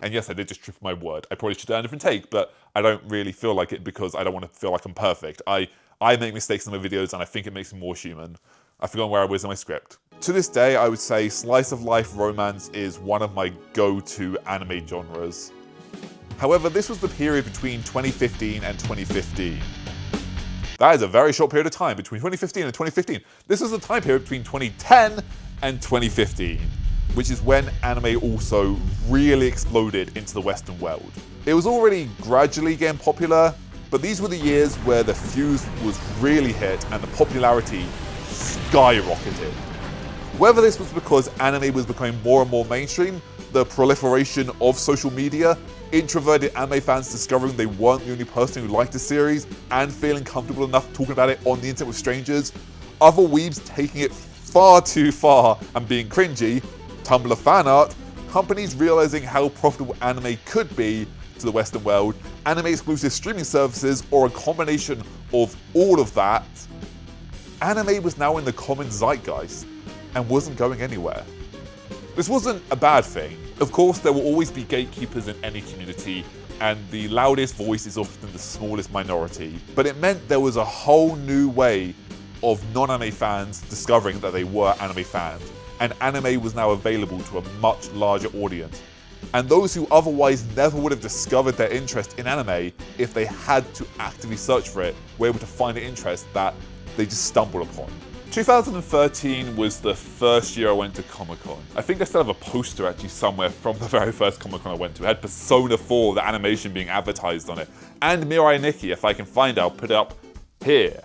And yes, I did just trip my word. I probably should have done a different take, but I don't really feel like it because I don't want to feel like I'm perfect. I make mistakes in my videos, and I think it makes me more human. I've forgotten where I was in my script. To this day, I would say slice of life romance is one of my go-to anime genres. However, this was the period between 2015 and 2015. That is a very short period of time, between 2015 and 2015. This was the time period between 2010 and 2015, which is when anime also really exploded into the Western world. It was already gradually getting popular, but these were the years where the fuse was really hit and the popularity skyrocketed. Whether this was because anime was becoming more and more mainstream, the proliferation of social media, introverted anime fans discovering they weren't the only person who liked the series and feeling comfortable enough talking about it on the internet with strangers, other weebs taking it far too far and being cringy, Tumblr fan art, companies realizing how profitable anime could be to the Western world, anime exclusive streaming services, or a combination of all of that, anime was now in the common zeitgeist and wasn't going anywhere. This wasn't a bad thing. Of course, there will always be gatekeepers in any community, and the loudest voice is often the smallest minority, but it meant there was a whole new way of non-anime fans discovering that they were anime fans, and anime was now available to a much larger audience. And those who otherwise never would have discovered their interest in anime if they had to actively search for it, were able to find an interest that they just stumbled upon. 2013 was the first year I went to Comic-Con. I think I still have a poster actually somewhere from the very first Comic-Con I went to. It had Persona 4, the animation being advertised on it, and Mirai Nikki. If I can find it, I'll put it up here.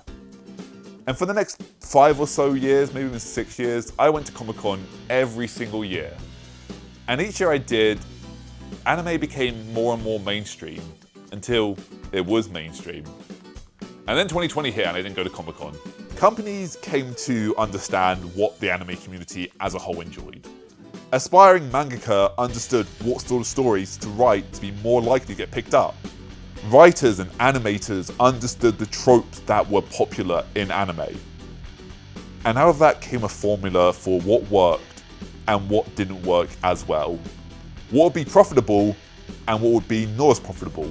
And for the next 5 or so years, maybe even 6 years, I went to Comic-Con every single year. And each year I did, anime became more and more mainstream until it was mainstream. And then 2020 hit and I didn't go to Comic-Con. Companies came to understand what the anime community as a whole enjoyed. Aspiring mangaka understood what sort of stories to write to be more likely to get picked up. Writers and animators understood the tropes that were popular in anime. And out of that came a formula for what worked and what didn't work as well. What would be profitable and what would be not as profitable.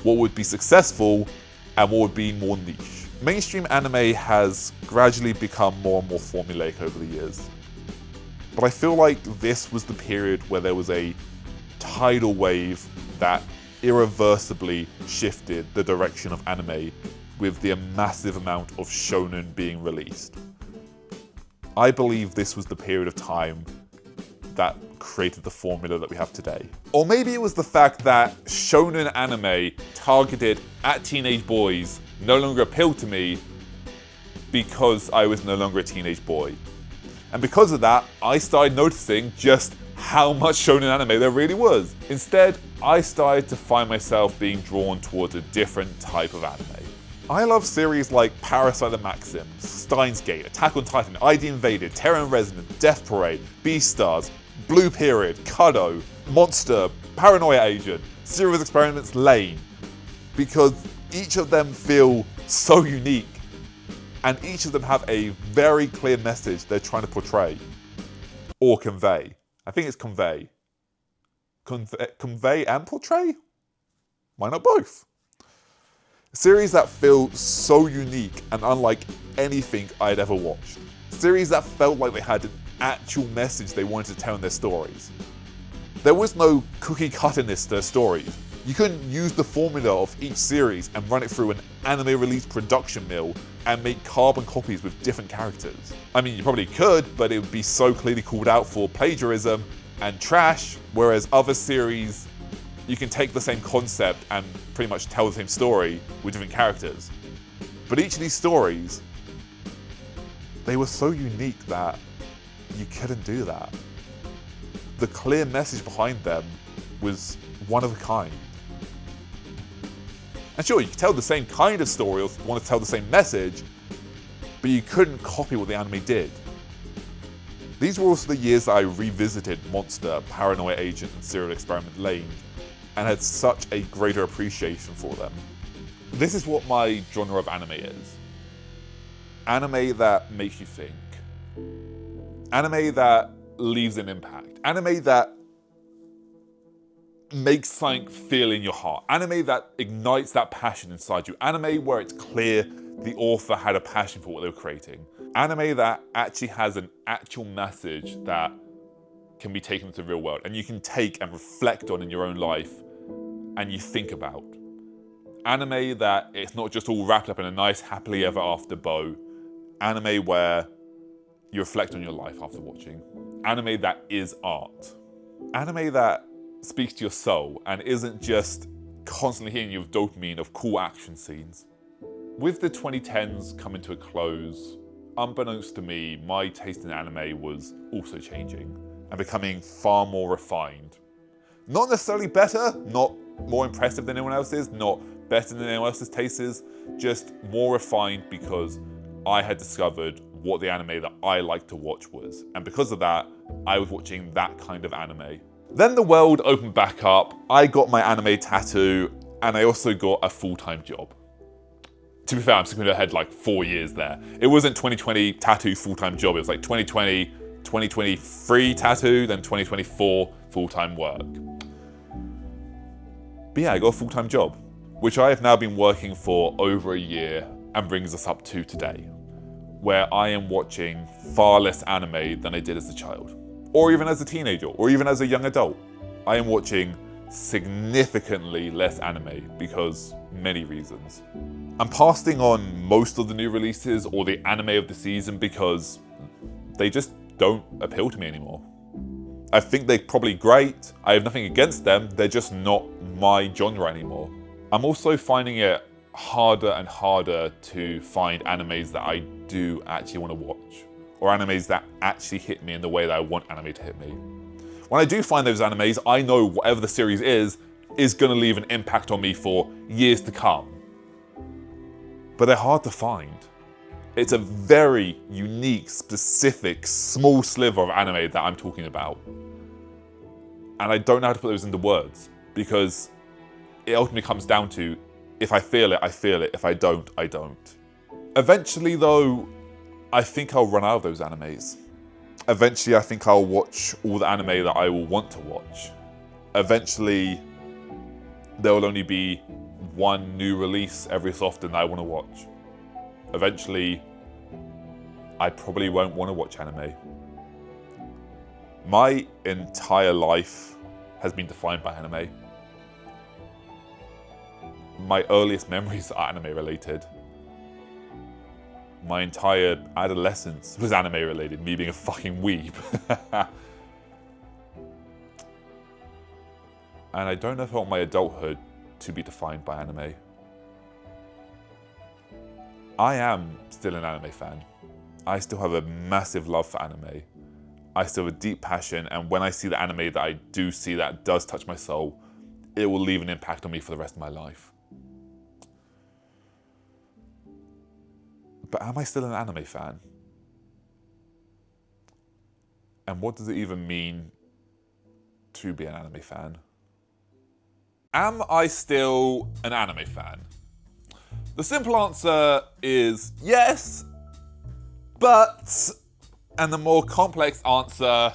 What would be successful and what would be more niche. Mainstream anime has gradually become more and more formulaic over the years. But I feel like this was the period where there was a tidal wave that irreversibly shifted the direction of anime with the massive amount of shonen being released. I believe this was the period of time that created the formula that we have today. Or maybe it was the fact that shonen anime targeted at teenage boys no longer appealed to me because I was no longer a teenage boy. And because of that, I started noticing just how much shonen anime there really was. Instead, I started to find myself being drawn towards a different type of anime. I love series like Parasite the Maxim, Steins Gate, Attack on Titan, ID Invaded, Terror and Resonance, Death Parade, Beastars, Blue Period, Kudo, Monster, Paranoia Agent, Serious Experiments Lane, because each of them feel so unique and each of them have a very clear message they're trying to portray or convey. I think it's convey. Convey and portray? Why not both? Series that feel so unique and unlike anything I'd ever watched. Series that felt like they had an actual message they wanted to tell in their stories. There was no cookie cutterness to their stories. You couldn't use the formula of each series and run it through an anime release production mill and make carbon copies with different characters. I mean, you probably could, but it would be so clearly called out for plagiarism and trash, whereas other series, you can take the same concept and pretty much tell the same story with different characters. But each of these stories, they were so unique that you couldn't do that. The clear message behind them was one of a kind. And sure, you could tell the same kind of story or want to tell the same message, but you couldn't copy what the anime did. These were also the years that I revisited Monster, Paranoia Agent, and Serial Experiment Lane, and had such a greater appreciation for them. This is what my genre of anime is. Anime that makes you think. Anime that leaves an impact. Anime that makes something feel in your heart. Anime that ignites that passion inside you. Anime where it's clear the author had a passion for what they were creating. Anime that actually has an actual message that can be taken into the real world and you can take and reflect on in your own life and you think about. Anime that it's not just all wrapped up in a nice happily ever after bow. Anime where you reflect on your life after watching. Anime that is art. Anime that speaks to your soul and isn't just constantly hitting you with dopamine of cool action scenes. With the 2010s coming to a close, unbeknownst to me, my taste in anime was also changing and becoming far more refined. Not necessarily better, not more impressive than anyone else's, not better than anyone else's tastes, just more refined because I had discovered what the anime that I liked to watch was. And because of that, I was watching that kind of anime. Then the world opened back up, I got my anime tattoo, and I also got a full-time job. To be fair, I'm skipping ahead like 4 years there. It wasn't 2020 tattoo full-time job, it was like 2020, 2023 tattoo, then 2024 full-time work. But yeah, I got a full-time job, which I have now been working for over a year and brings us up to today, where I am watching far less anime than I did as a child, or even as a teenager, or even as a young adult. I am watching significantly less anime because many reasons. I'm passing on most of the new releases or the anime of the season because they just don't appeal to me anymore. I think they're probably great, I have nothing against them, they're just not my genre anymore. I'm also finding it harder and harder to find animes that I do actually want to watch, or animes that actually hit me in the way that I want anime to hit me. When I do find those animes, I know whatever the series is going to leave an impact on me for years to come. But they're hard to find. It's a very unique, specific, small sliver of anime that I'm talking about. And I don't know how to put those into words, because it ultimately comes down to, if I feel it, I feel it. If I don't, I don't. Eventually though, I think I'll run out of those animes. Eventually I think I'll watch all the anime that I will want to watch. Eventually, there will only be one new release every so often that I want to watch. Eventually, I probably won't want to watch anime. My entire life has been defined by anime. My earliest memories are anime related. My entire adolescence was anime related, me being a fucking weeb. And I don't know if I want my adulthood to be defined by anime. I am still an anime fan. I still have a massive love for anime. I still have a deep passion, and when I see the anime that I do see that does touch my soul, it will leave an impact on me for the rest of my life. But am I still an anime fan? And what does it even mean to be an anime fan? Am I still an anime fan? The simple answer is yes, but, and the more complex answer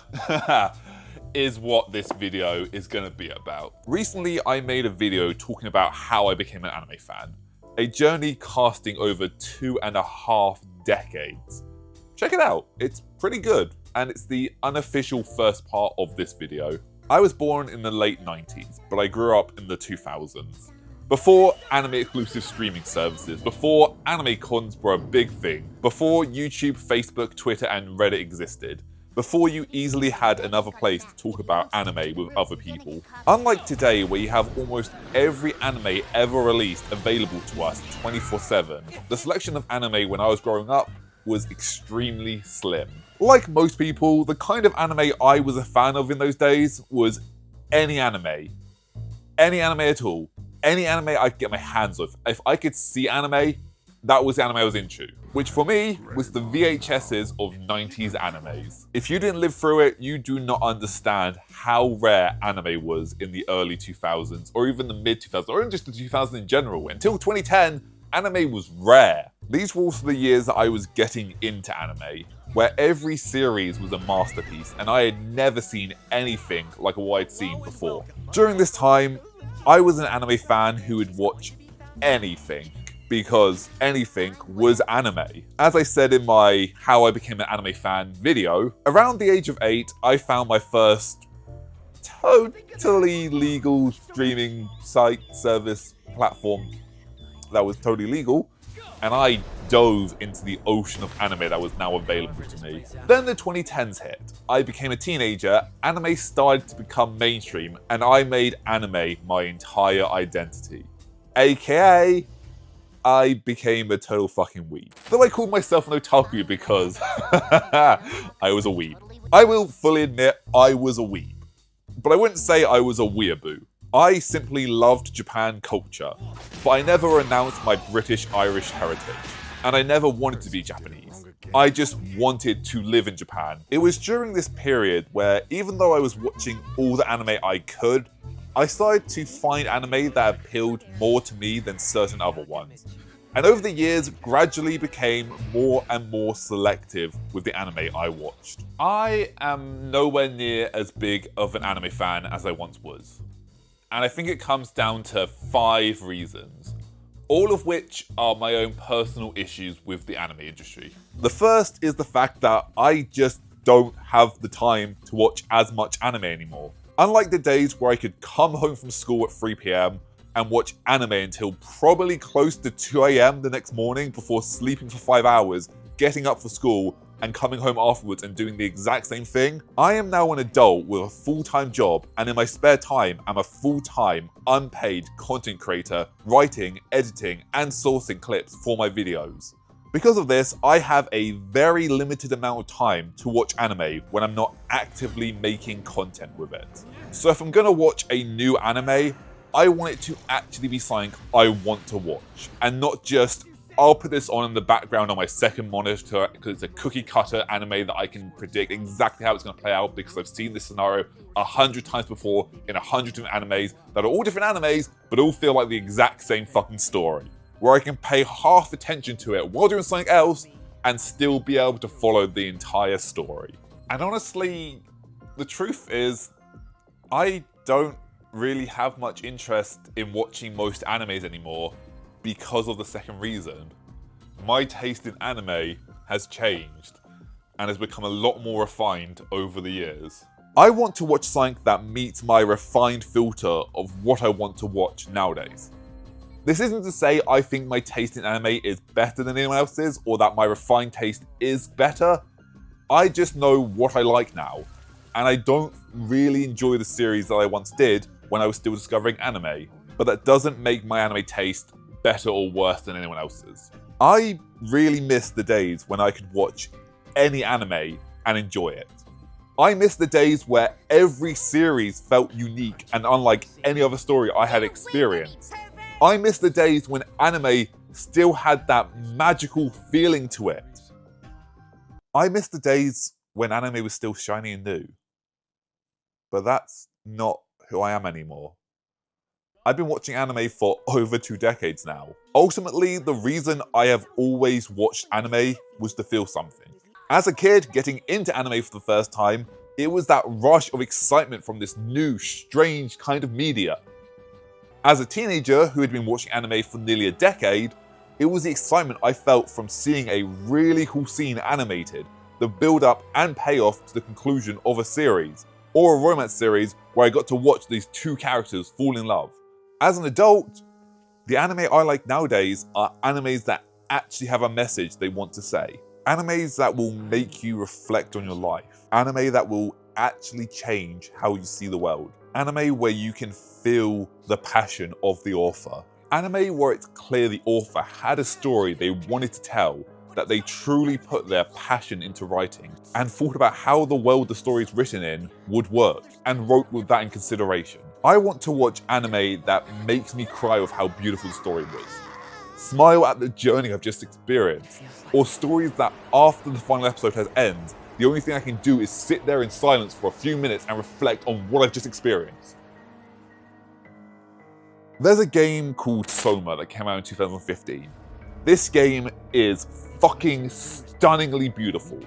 is what this video is going to be about. Recently, I made a video talking about how I became an anime fan. A journey casting over 2.5 decades. Check it out, it's pretty good, and it's the unofficial first part of this video. I was born in the late 90s, but I grew up in the 2000s. Before anime-exclusive streaming services, before anime cons were a big thing, before YouTube, Facebook, Twitter, and Reddit existed, before you easily had another place to talk about anime with other people. Unlike today, where you have almost every anime ever released available to us 24/7, the selection of anime when I was growing up was extremely slim. Like most people, the kind of anime I was a fan of in those days was any anime. Any anime at all. Any anime I could get my hands on. If I could see anime, that was the anime I was into. Which for me, was the VHSs of 90s animes. If you didn't live through it, you do not understand how rare anime was in the early 2000s, or even the mid 2000s, or even just the 2000s in general. Until 2010, anime was rare. These were also the years that I was getting into anime, where every series was a masterpiece, and I had never seen anything like what I'd seen before. During this time, I was an anime fan who would watch anything, because anything was anime. As I said in my How I Became an Anime Fan video, around the age of 8, I found my first totally legal streaming site, service, platform that was totally legal, and I dove into the ocean of anime that was now available to me. Then the 2010s hit. I became a teenager, anime started to become mainstream, and I made anime my entire identity. AKA, I became a total fucking weeb. Though I called myself an otaku because I was a weeb. I will fully admit I was a weeb, but I wouldn't say I was a weeaboo. I simply loved Japan culture, but I never renounced my British-Irish heritage, and I never wanted to be Japanese. I just wanted to live in Japan. It was during this period where, even though I was watching all the anime I could, I started to find anime that appealed more to me than certain other ones. And over the years, gradually became more and more selective with the anime I watched. I am nowhere near as big of an anime fan as I once was. And I think it comes down to 5 reasons, all of which are my own personal issues with the anime industry. The first is the fact that I just don't have the time to watch as much anime anymore. Unlike the days where I could come home from school at 3 PM and watch anime until probably close to 2 AM the next morning before sleeping for 5 hours, getting up for school, and coming home afterwards and doing the exact same thing, I am now an adult with a full-time job, and in my spare time, I'm a full-time, unpaid content creator, writing, editing, and sourcing clips for my videos. Because of this, I have a very limited amount of time to watch anime when I'm not actively making content with it. So if I'm gonna watch a new anime, I want it to actually be something I want to watch, and not just, I'll put this on in the background on my second monitor because it's a cookie cutter anime that I can predict exactly how it's going to play out because I've seen this scenario 100 times before in 100 different animes that are all different animes but all feel like the exact same fucking story. Where I can pay half attention to it while doing something else and still be able to follow the entire story. And honestly, the truth is, I don't really have much interest in watching most animes anymore because of the second reason. My taste in anime has changed and has become a lot more refined over the years. I want to watch something that meets my refined filter of what I want to watch nowadays. This isn't to say I think my taste in anime is better than anyone else's or that my refined taste is better. I just know what I like now, and I don't really enjoy the series that I once did when I was still discovering anime, but that doesn't make my anime taste better or worse than anyone else's. I really miss the days when I could watch any anime and enjoy it. I miss the days where every series felt unique and unlike any other story I had experienced. I miss the days when anime still had that magical feeling to it. I miss the days when anime was still shiny and new. But that's not who I am anymore. I've been watching anime for over 2 decades now. Ultimately, the reason I have always watched anime was to feel something. As a kid, getting into anime for the first time, it was that rush of excitement from this new, strange kind of media. As a teenager who had been watching anime for nearly a decade, it was the excitement I felt from seeing a really cool scene animated, the build-up and payoff to the conclusion of a series, or a romance series where I got to watch these 2 characters fall in love. As an adult, the anime I like nowadays are animes that actually have a message they want to say. Animes that will make you reflect on your life. Anime that will actually change how you see the world. Anime where you can feel the passion of the author. Anime where it's clear the author had a story they wanted to tell, that they truly put their passion into writing, and thought about how the world the story is written in would work, and wrote with that in consideration. I want to watch anime that makes me cry with how beautiful the story was, smile at the journey I've just experienced, or stories that after the final episode has ended, the only thing I can do is sit there in silence for a few minutes and reflect on what I've just experienced. There's a game called Soma that came out in 2015. This game is fucking stunningly beautiful.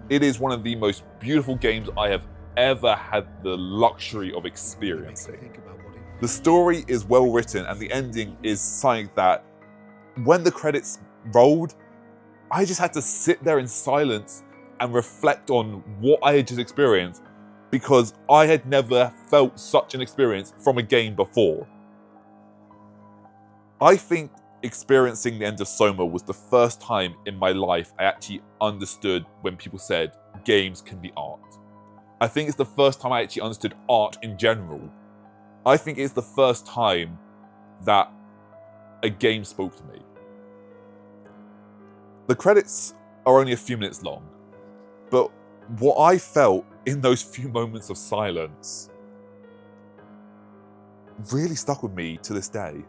It is one of the most beautiful games I have ever had the luxury of experiencing. The story is well written and the ending is something that, when the credits rolled, I just had to sit there in silence and reflect on what I had just experienced, because I had never felt such an experience from a game before. I think experiencing the end of Soma was the first time in my life I actually understood when people said games can be art. I think it's the first time I actually understood art in general. I think it's the first time that a game spoke to me. The credits are only a few minutes long, but what I felt in those few moments of silence really stuck with me to this day.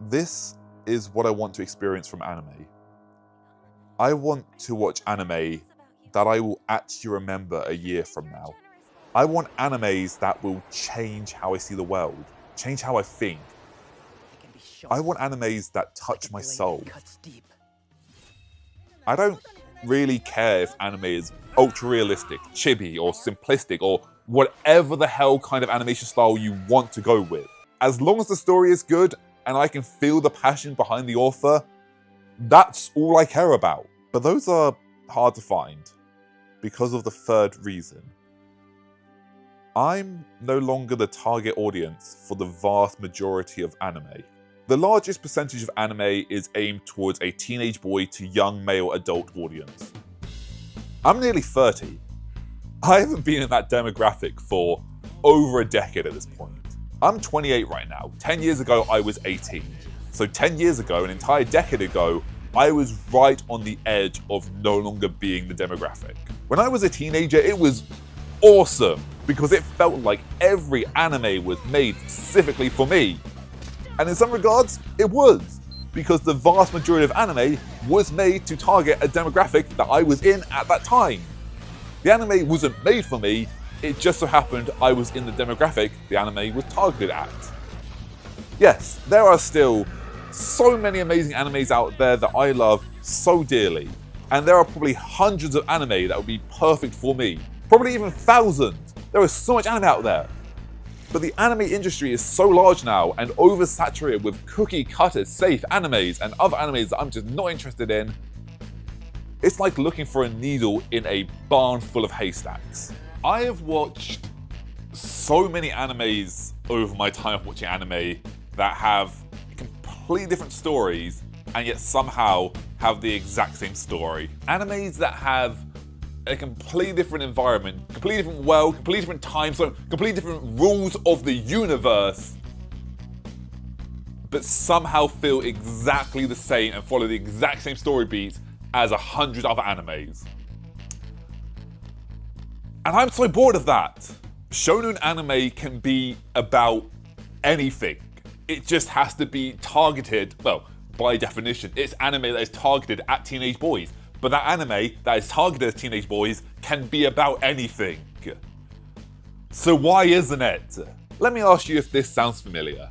This is what I want to experience from anime. I want to watch anime that I will actually remember a year from now. I want animes that will change how I see the world, change how I think. I want animes that touch my soul. I don't really care if anime is ultra realistic, chibi, or simplistic, or whatever the hell kind of animation style you want to go with. As long as the story is good and I can feel the passion behind the author, that's all I care about. But those are hard to find because of the third reason. I'm no longer the target audience for the vast majority of anime. The largest percentage of anime is aimed towards a teenage boy to young male adult audience. I'm nearly 30. I haven't been in that demographic for over a decade at this point. I'm 28 right now. 10 years ago, I was 18. So 10 years ago, an entire decade ago, I was right on the edge of no longer being the demographic. When I was a teenager, it was awesome because it felt like every anime was made specifically for me. And in some regards, it was, because the vast majority of anime was made to target a demographic that I was in at that time. The anime wasn't made for me, it just so happened I was in the demographic the anime was targeted at. Yes, there are still so many amazing animes out there that I love so dearly, and there are probably hundreds of anime that would be perfect for me. Probably even thousands. There is so much anime out there. But the anime industry is so large now and oversaturated with cookie-cutter safe animes and other animes that I'm just not interested in. It's like looking for a needle in a barn full of haystacks. I have watched so many animes over my time of watching anime that have completely different stories and yet somehow have the exact same story. Animes that have in a completely different environment, completely different world, completely different time zone, completely different rules of the universe, but somehow feel exactly the same and follow the exact same story beats as 100 other animes. And I'm so bored of that. Shonen anime can be about anything. It just has to be targeted, well, by definition, it's anime that is targeted at teenage boys. But that anime that is targeted at teenage boys can be about anything. So why isn't it? Let me ask you if this sounds familiar.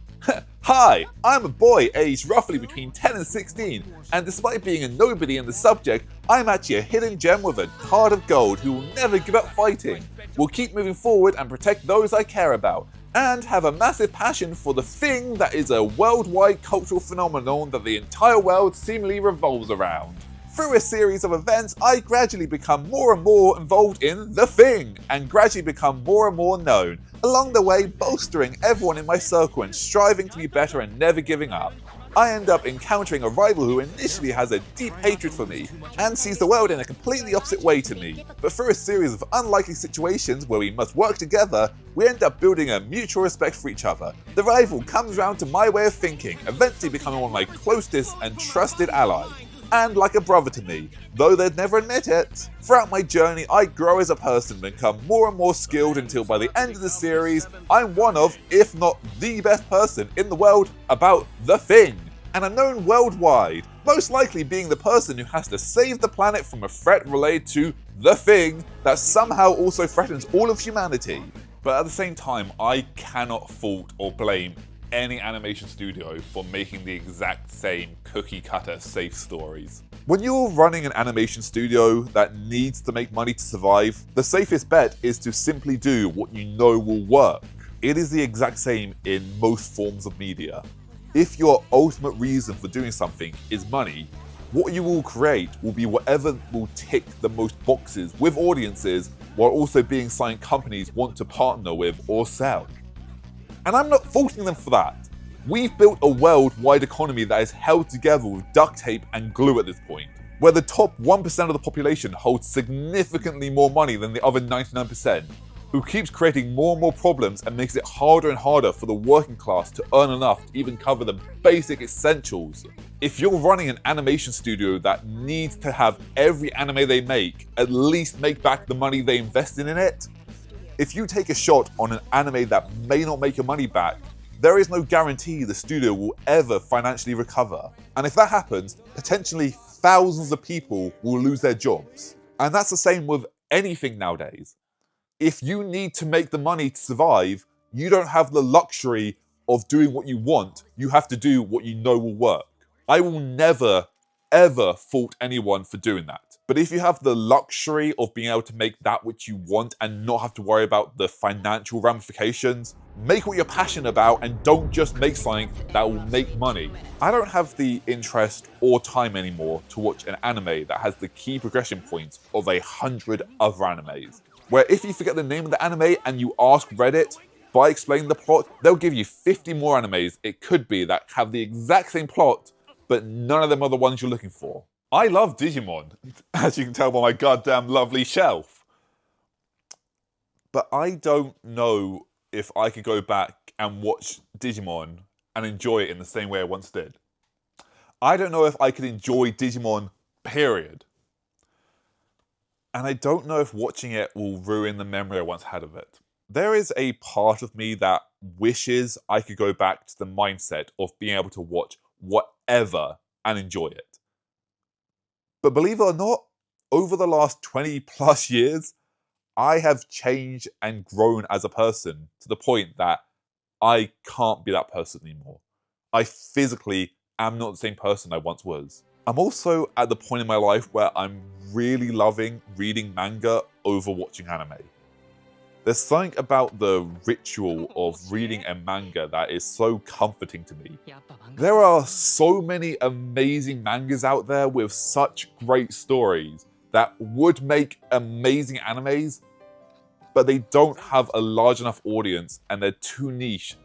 Hi, I'm a boy aged roughly between 10 and 16, and despite being a nobody in the subject, I'm actually a hidden gem with a heart of gold who will never give up fighting, will keep moving forward and protect those I care about, and have a massive passion for the thing that is a worldwide cultural phenomenon that the entire world seemingly revolves around. Through a series of events, I gradually become more and more involved in the thing, and gradually become more and more known, along the way bolstering everyone in my circle and striving to be better and never giving up. I end up encountering a rival who initially has a deep hatred for me and sees the world in a completely opposite way to me, but through a series of unlikely situations where we must work together, we end up building a mutual respect for each other. The rival comes round to my way of thinking, eventually becoming one of my closest and trusted allies, and like a brother to me, though they'd never admit it. Throughout my journey, I grow as a person and become more and more skilled until by the end of the series, I'm one of, if not the best person in the world about the thing. And I'm known worldwide, most likely being the person who has to save the planet from a threat related to the thing that somehow also threatens all of humanity. But at the same time, I cannot fault or blame any animation studio for making the exact same cookie-cutter safe stories. When you're running an animation studio that needs to make money to survive, the safest bet is to simply do what you know will work. It is the exact same in most forms of media. If your ultimate reason for doing something is money, what you will create will be whatever will tick the most boxes with audiences while also being something companies want to partner with or sell. And I'm not faulting them for that. We've built a worldwide economy that is held together with duct tape and glue at this point, where the top 1% of the population holds significantly more money than the other 99%, who keeps creating more and more problems and makes it harder and harder for the working class to earn enough to even cover the basic essentials. If you're running an animation studio that needs to have every anime they make at least make back the money they invested in it, if you take a shot on an anime that may not make your money back, there is no guarantee the studio will ever financially recover. And if that happens, potentially thousands of people will lose their jobs. And that's the same with anything nowadays. If you need to make the money to survive, you don't have the luxury of doing what you want. You have to do what you know will work. I will never, ever fault anyone for doing that. But if you have the luxury of being able to make that which you want and not have to worry about the financial ramifications, make what you're passionate about and don't just make something that will make money. I don't have the interest or time anymore to watch an anime that has the key progression points of 100 other animes, where if you forget the name of the anime and you ask Reddit by explaining the plot, they'll give you 50 more animes it could be that have the exact same plot, but none of them are the ones you're looking for. I love Digimon, as you can tell by my goddamn lovely shelf. But I don't know if I could go back and watch Digimon and enjoy it in the same way I once did. I don't know if I could enjoy Digimon, period. And I don't know if watching it will ruin the memory I once had of it. There is a part of me that wishes I could go back to the mindset of being able to watch whatever and enjoy it. But believe it or not, over the last 20 plus years, I have changed and grown as a person to the point that I can't be that person anymore. I physically am not the same person I once was. I'm also at the point in my life where I'm really loving reading manga over watching anime. There's something about the ritual of reading a manga that is so comforting to me. There are so many amazing mangas out there with such great stories that would make amazing animes, but they don't have a large enough audience and they're too niche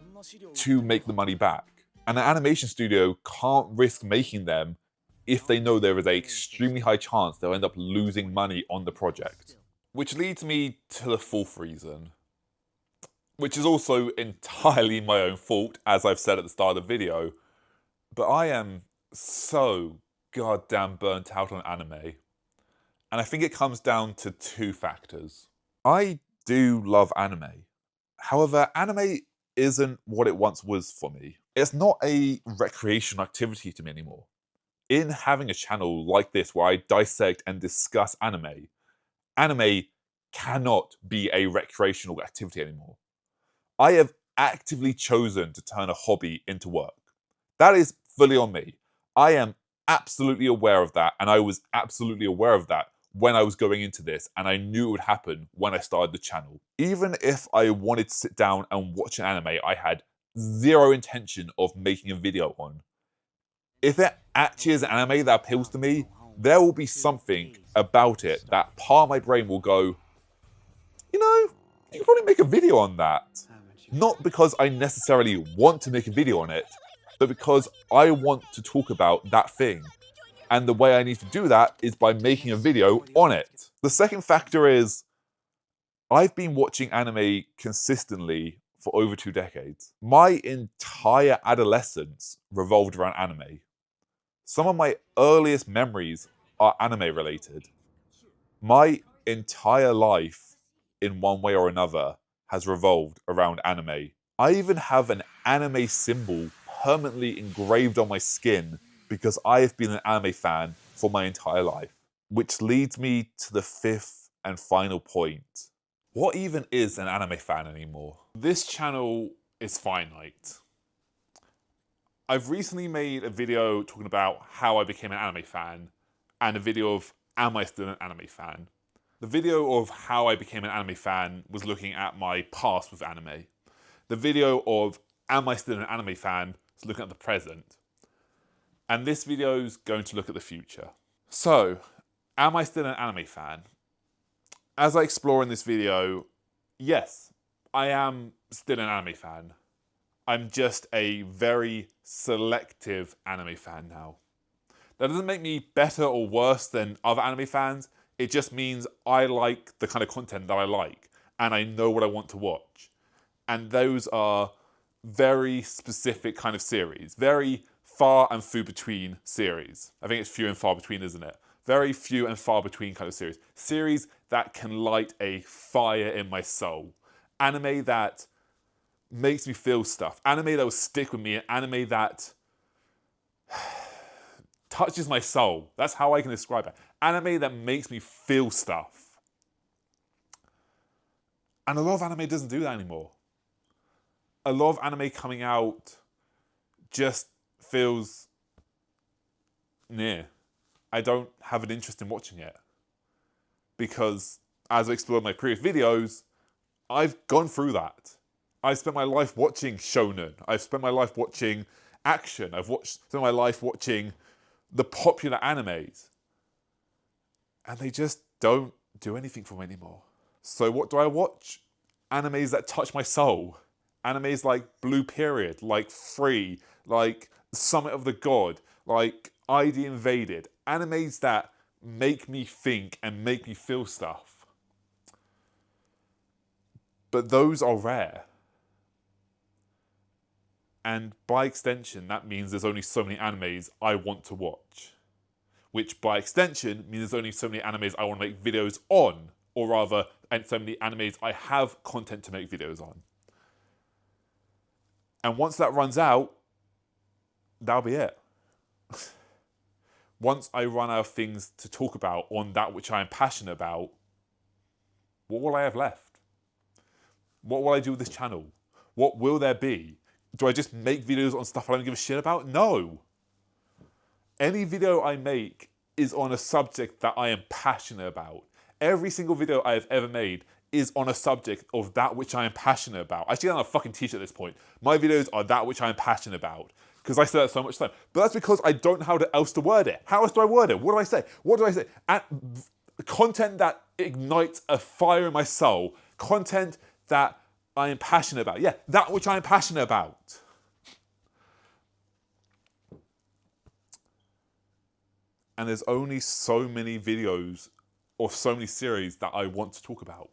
to make the money back. And an animation studio can't risk making them if they know there is an extremely high chance they'll end up losing money on the project. Which leads me to the fourth reason, which is also entirely my own fault, as I've said at the start of the video, but I am so goddamn burnt out on anime. And I think it comes down to two factors. I do love anime. However, anime isn't what it once was for me. It's not a recreational activity to me anymore. In having a channel like this where I dissect and discuss anime, anime cannot be a recreational activity anymore. I have actively chosen to turn a hobby into work. That is fully on me. I am absolutely aware of that, and I was absolutely aware of that when I was going into this, and I knew it would happen when I started the channel. Even if I wanted to sit down and watch an anime I had zero intention of making a video on, if it actually is an anime that appeals to me, there will be something about it that part of my brain will go, you know, you could probably make a video on that. Not because I necessarily want to make a video on it, but because I want to talk about that thing. And the way I need to do that is by making a video on it. The second factor is, I've been watching anime consistently for over 2 decades. My entire adolescence revolved around anime. Some of my earliest memories are anime related. My entire life, in one way or another, has revolved around anime. I even have an anime symbol permanently engraved on my skin because I have been an anime fan for my entire life. Which leads me to the fifth and final point. What even is an anime fan anymore? This channel is finite. I've recently made a video talking about how I became an anime fan, and a video of am I still an anime fan? The video of how I became an anime fan was looking at my past with anime. The video of am I still an anime fan is looking at the present. And this video is going to look at the future. So, am I still an anime fan? As I explore in this video, yes, I am still an anime fan. I'm just a very selective anime fan now. That doesn't make me better or worse than other anime fans. It just means I like the kind of content that I like, and I know what I want to watch. And those are very specific kind of series. Very far and few between series. I think it's few and far between, isn't it? Very few and far between kind of series. Series that can light a fire in my soul. Anime that makes me feel stuff. Anime that will stick with me. Anime that touches my soul. That's how I can describe it. Anime that makes me feel stuff. And a lot of anime doesn't do that anymore. A lot of anime coming out just feels near. I don't have an interest in watching it. Because, as I explored in my previous videos, I've gone through that. I've spent my life watching shonen. I've spent my life watching action. I've spent my life watching the popular animes. And they just don't do anything for me anymore. So what do I watch? Animes that touch my soul. Animes like Blue Period, like Free, like Summit of the God, like ID Invaded. Animes that make me think and make me feel stuff. But those are rare. And by extension, that means there's only so many animes I want to watch. Which by extension means there's only so many animes I want to make videos on. Or rather, and so many animes I have content to make videos on. And once that runs out, that'll be it. Once I run out of things to talk about on that which I am passionate about, what will I have left? What will I do with this channel? What will there be? Do I just make videos on stuff I don't give a shit about? No. Any video I make is on a subject that I am passionate about. Every single video I have ever made is on a subject of that which I am passionate about. I actually don't have a fucking t-shirt at this point. My videos are that which I am passionate about. Because I say that so much time. But that's because I don't know how else to word it. How else do I word it? What do I say? What do I say? And content that ignites a fire in my soul. Content that I am passionate about. Yeah, that which I am passionate about. And there's only so many videos or so many series that I want to talk about.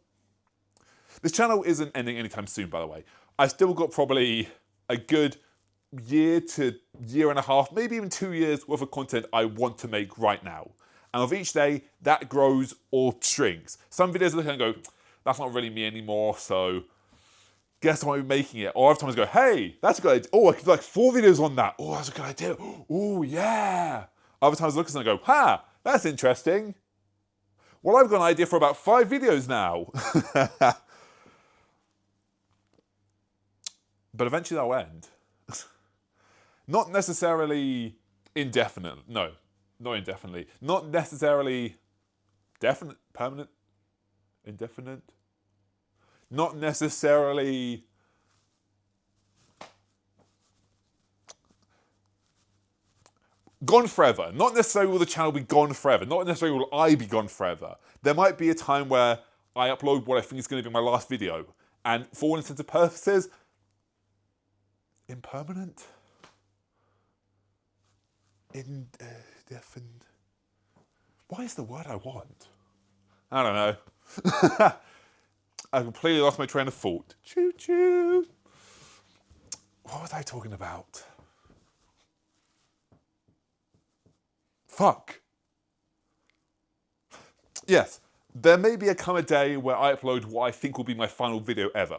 This channel isn't ending anytime soon, by the way. I've still got probably a good year to year and a half, maybe even 2 years worth of content I want to make right now. And with each day, that grows or shrinks. Some videos I look at and go, that's not really me anymore, so guess I won't be making it. Or other times I go, hey, that's a good idea. Oh, I could do like 4 videos on that. Oh, that's a good idea. Oh, yeah. Other times I look at it and I go, that's interesting. Well, I've got an idea for about 5 videos now. But eventually that'll end. Not necessarily indefinite. No, not indefinitely. Not necessarily definite, permanent, indefinite. Not necessarily gone forever. Not necessarily will the channel be gone forever. Not necessarily will I be gone forever. There might be a time where I upload what I think is going to be my last video. And for all intents and purposes, impermanent? Indefinite. Why is the word I want? I don't know. I completely lost my train of thought. Choo choo. What was I talking about? Fuck. Yes, there may be a day where I upload what I think will be my final video ever.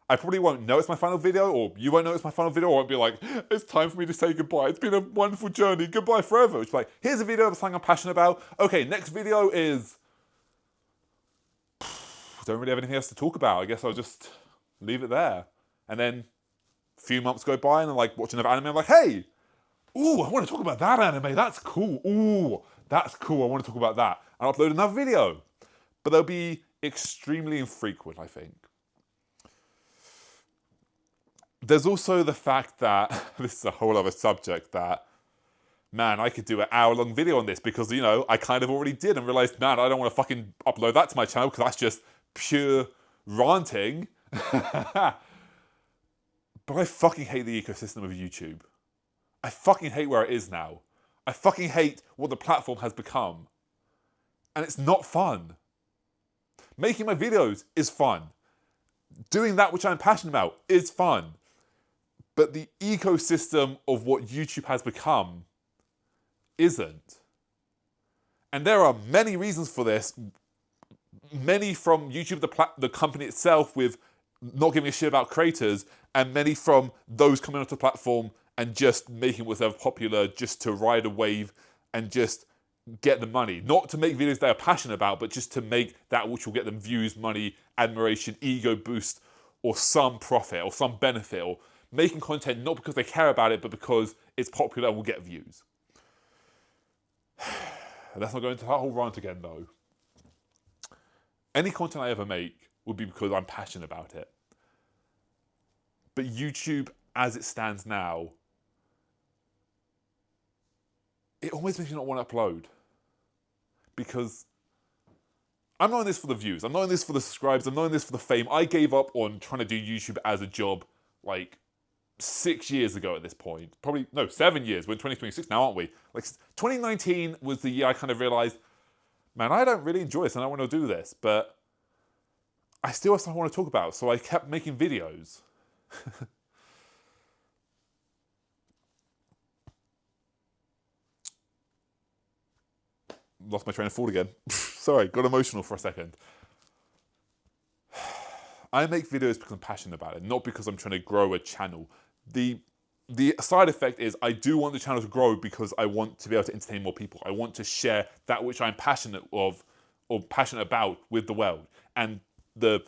I probably won't know it's my final video, or you won't know it's my final video, or I'll be like, it's time for me to say goodbye. It's been a wonderful journey. Goodbye forever. It's like, here's a video of something I'm passionate about. Okay, next video is... I don't really have anything else to talk about. I guess I'll just leave it there. And then a few months go by and I'm like watching another anime. I'm like, hey, ooh, I want to talk about that anime. That's cool. Ooh, that's cool. I want to talk about that. And I'll upload another video. But they'll be extremely infrequent, I think. There's also the fact that, this is a whole other subject, that, man, I could do an hour-long video on this because, you know, I kind of already did and realised, man, I don't want to fucking upload that to my channel because that's just pure ranting. But I fucking hate the ecosystem of YouTube. I fucking hate where it is now. I fucking hate what the platform has become. And it's not fun. Making my videos is fun. Doing that which I'm passionate about is fun. But the ecosystem of what YouTube has become isn't. And there are many reasons for this. Many from YouTube, the company itself, with not giving a shit about creators, and many from those coming onto the platform and just making whatever popular just to ride a wave and just get the money. Not to make videos they are passionate about, but just to make that which will get them views, money, admiration, ego boost, or some profit, or some benefit, or making content not because they care about it, but because it's popular and will get views. Let's not go into that whole rant again, though. Any content I ever make will be because I'm passionate about it. But YouTube, as it stands now, it always makes me not want to upload. Because I'm not in this for the views. I'm not in this for the subscribes. I'm not in this for the fame. I gave up on trying to do YouTube as a job like 6 years ago at this point. Probably, no, 7 years. We're in 2026 now, aren't we? Like 2019 was the year I kind of realized, man, I don't really enjoy this and I don't want to do this. But I still have something I want to talk about. So I kept making videos. Lost my train of thought again. Sorry, got emotional for a second. I make videos because I'm passionate about it, not because I'm trying to grow a channel. The side effect is I do want the channel to grow because I want to be able to entertain more people. I want to share that which I'm passionate of or passionate about with the world. And the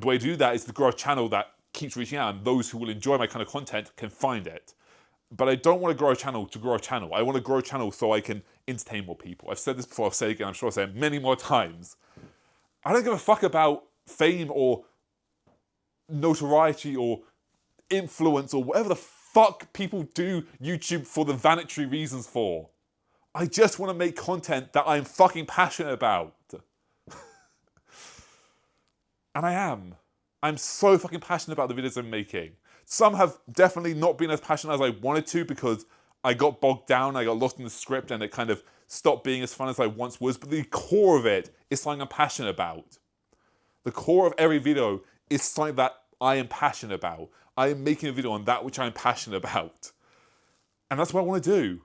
way to do that is to grow a channel that keeps reaching out and those who will enjoy my kind of content can find it. But I don't want to grow a channel to grow a channel. I want to grow a channel so I can entertain more people. I've said this before, I'll say it again, I'm sure I'll say it many more times. I don't give a fuck about fame or notoriety or influence or whatever the fuck people do YouTube for the vanity reasons for. I just want to make content that I'm fucking passionate about. And I am. I'm so fucking passionate about the videos I'm making. Some have definitely not been as passionate as I wanted to because I got bogged down, I got lost in the script, and it kind of stopped being as fun as I once was. But the core of it is something I'm passionate about. The core of every video is something that I am passionate about. I am making a video on that which I am passionate about. And that's what I want to do.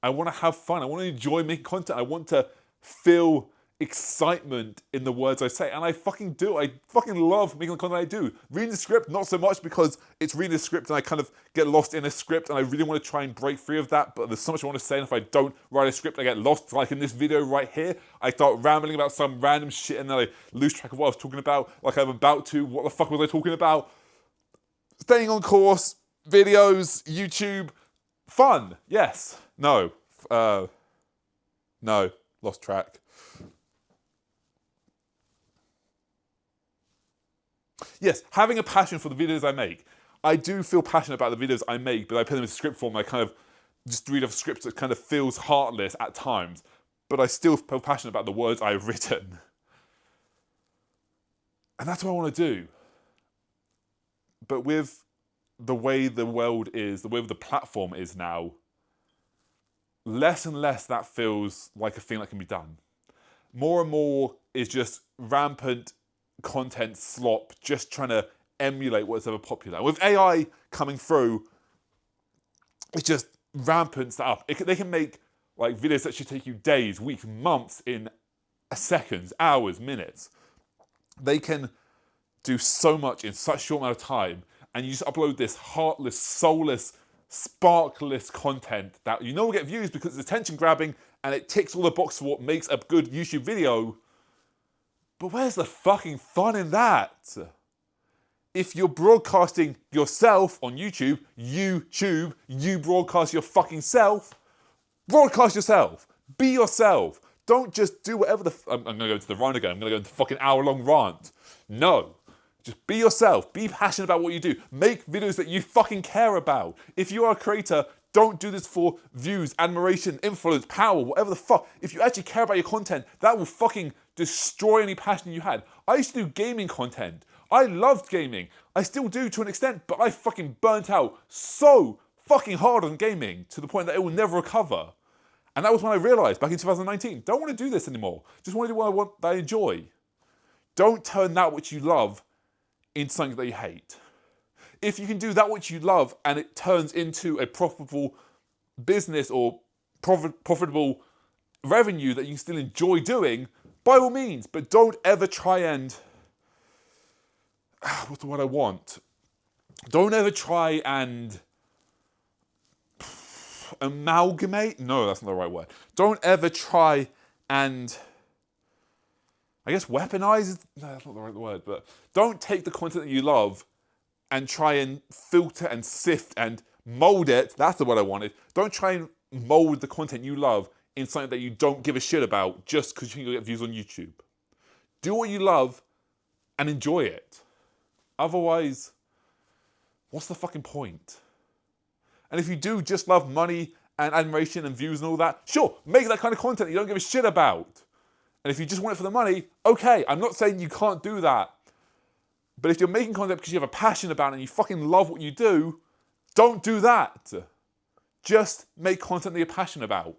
I want to have fun. I want to enjoy making content. I want to feel excitement in the words I say. And I fucking do. I fucking love making the content I do. Reading the script, not so much because it's reading the script and I kind of get lost in a script and I really want to try and break free of that. But there's so much I want to say. And if I don't write a script, I get lost. Like in this video right here, I start rambling about some random shit and then I lose track of what I was talking about. Like I'm about to. What the fuck was I talking about? Staying on course, videos, YouTube, fun. Yes. No. No. Lost track. Yes, having a passion for the videos I make. I do feel passionate about the videos I make, but I put them in script form. I kind of just read off scripts that kind of feels heartless at times, but I still feel passionate about the words I've written. And that's what I want to do. But with the way the world is, the way the platform is now, less and less that feels like a thing that can be done. More and more is just rampant content slop, just trying to emulate what's ever popular. With AI coming through, it's just rampant stuff. They can make like videos that should take you days, weeks, months in seconds, hours, minutes. They can do so much in such a short amount of time, and you just upload this heartless, soulless, sparkless content that you know will get views because it's attention grabbing and it ticks all the boxes for what makes a good YouTube video. But where's the fucking fun in that? If you're broadcasting yourself on YouTube, you broadcast your fucking self. Broadcast yourself. Be yourself. Don't just do whatever I'm going to go into the rant again. I'm going to go into the fucking hour-long rant. No. Just be yourself. Be passionate about what you do. Make videos that you fucking care about. If you are a creator, don't do this for views, admiration, influence, power, whatever the fuck. If you actually care about your content, that will fucking destroy any passion you had. I used to do gaming content. I loved gaming. I still do to an extent, but I fucking burnt out so fucking hard on gaming to the point that it will never recover. And that was when I realized back in 2019, don't want to do this anymore. Just want to do what I enjoy. Don't turn that which you love into something that you hate. If you can do that which you love and it turns into a profitable business or profitable revenue that you can still enjoy doing, by all means, but don't ever try and, what's the word I want? Don't ever try and amalgamate? No, that's not the right word. Don't ever try and, I guess weaponize? No, that's not the right word, but don't take the content that you love and try and filter and sift and mold it. That's the word I wanted. Don't try and mold the content you love in something that you don't give a shit about just because you can get views on YouTube. Do what you love and enjoy it. Otherwise, what's the fucking point? And if you do just love money and admiration and views and all that, sure, make that kind of content you don't give a shit about. And if you just want it for the money, okay, I'm not saying you can't do that. But if you're making content because you have a passion about it and you fucking love what you do, don't do that. Just make content that you're passionate about.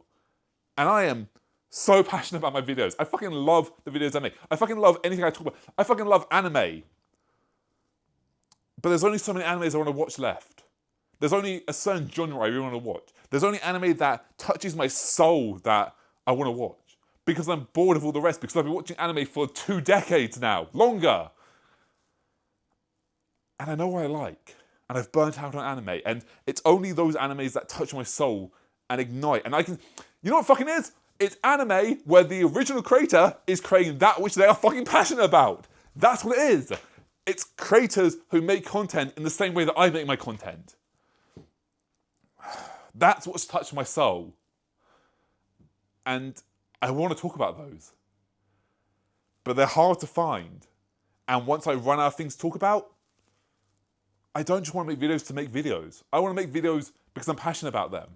And I am so passionate about my videos. I fucking love the videos I make. I fucking love anything I talk about. I fucking love anime. But there's only so many animes I want to watch left. There's only a certain genre I really want to watch. There's only anime that touches my soul that I want to watch. Because I'm bored of all the rest. Because I've been watching anime for 2 decades now. Longer. And I know what I like. And I've burnt out on anime. And it's only those animes that touch my soul and ignite. And I can... You know what fucking is? It's anime where the original creator is creating that which they are fucking passionate about. That's what it is. It's creators who make content in the same way that I make my content. That's what's touched my soul. And I want to talk about those. But they're hard to find. And once I run out of things to talk about, I don't just want to make videos to make videos. I want to make videos because I'm passionate about them.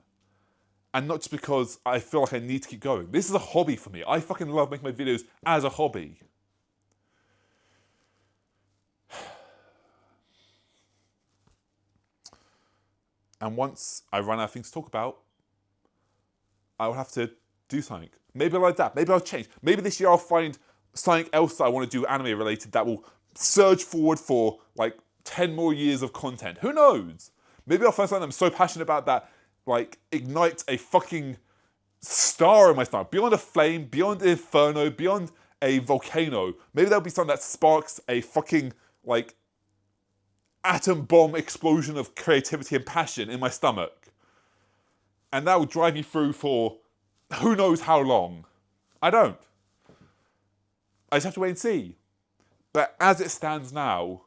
And not just because I feel like I need to keep going. This is a hobby for me. I fucking love making my videos as a hobby. And once I run out of things to talk about, I will have to do something. Maybe I'll adapt. Maybe I'll change. Maybe this year I'll find something else that I want to do anime related that will surge forward for like 10 more years of content. Who knows? Maybe I'll find something I'm so passionate about that like ignites a fucking star in my stomach. Beyond a flame, beyond an inferno, beyond a volcano. Maybe there'll be something that sparks a fucking like atom bomb explosion of creativity and passion in my stomach. And that will drive me through for who knows how long. I don't. I just have to wait and see. But as it stands now,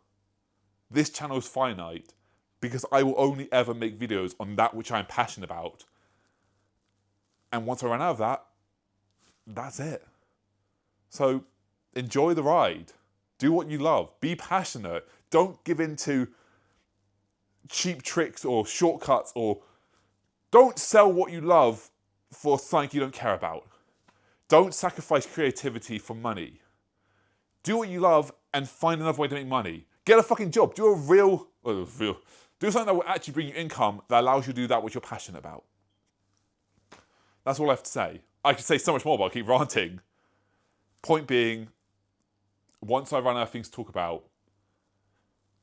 this channel is finite because I will only ever make videos on that which I'm passionate about. And once I run out of that, that's it. So enjoy the ride. Do what you love. Be passionate. Don't give in to cheap tricks or shortcuts, or don't sell what you love for something you don't care about. Don't sacrifice creativity for money. Do what you love and find another way to make money. Get a fucking job. Do something that will actually bring you income that allows you to do that which you're passionate about. That's all I have to say. I could say so much more, but I'll keep ranting. Point being, once I run out of things to talk about,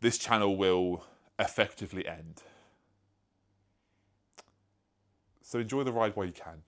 this channel will effectively end. So enjoy the ride while you can.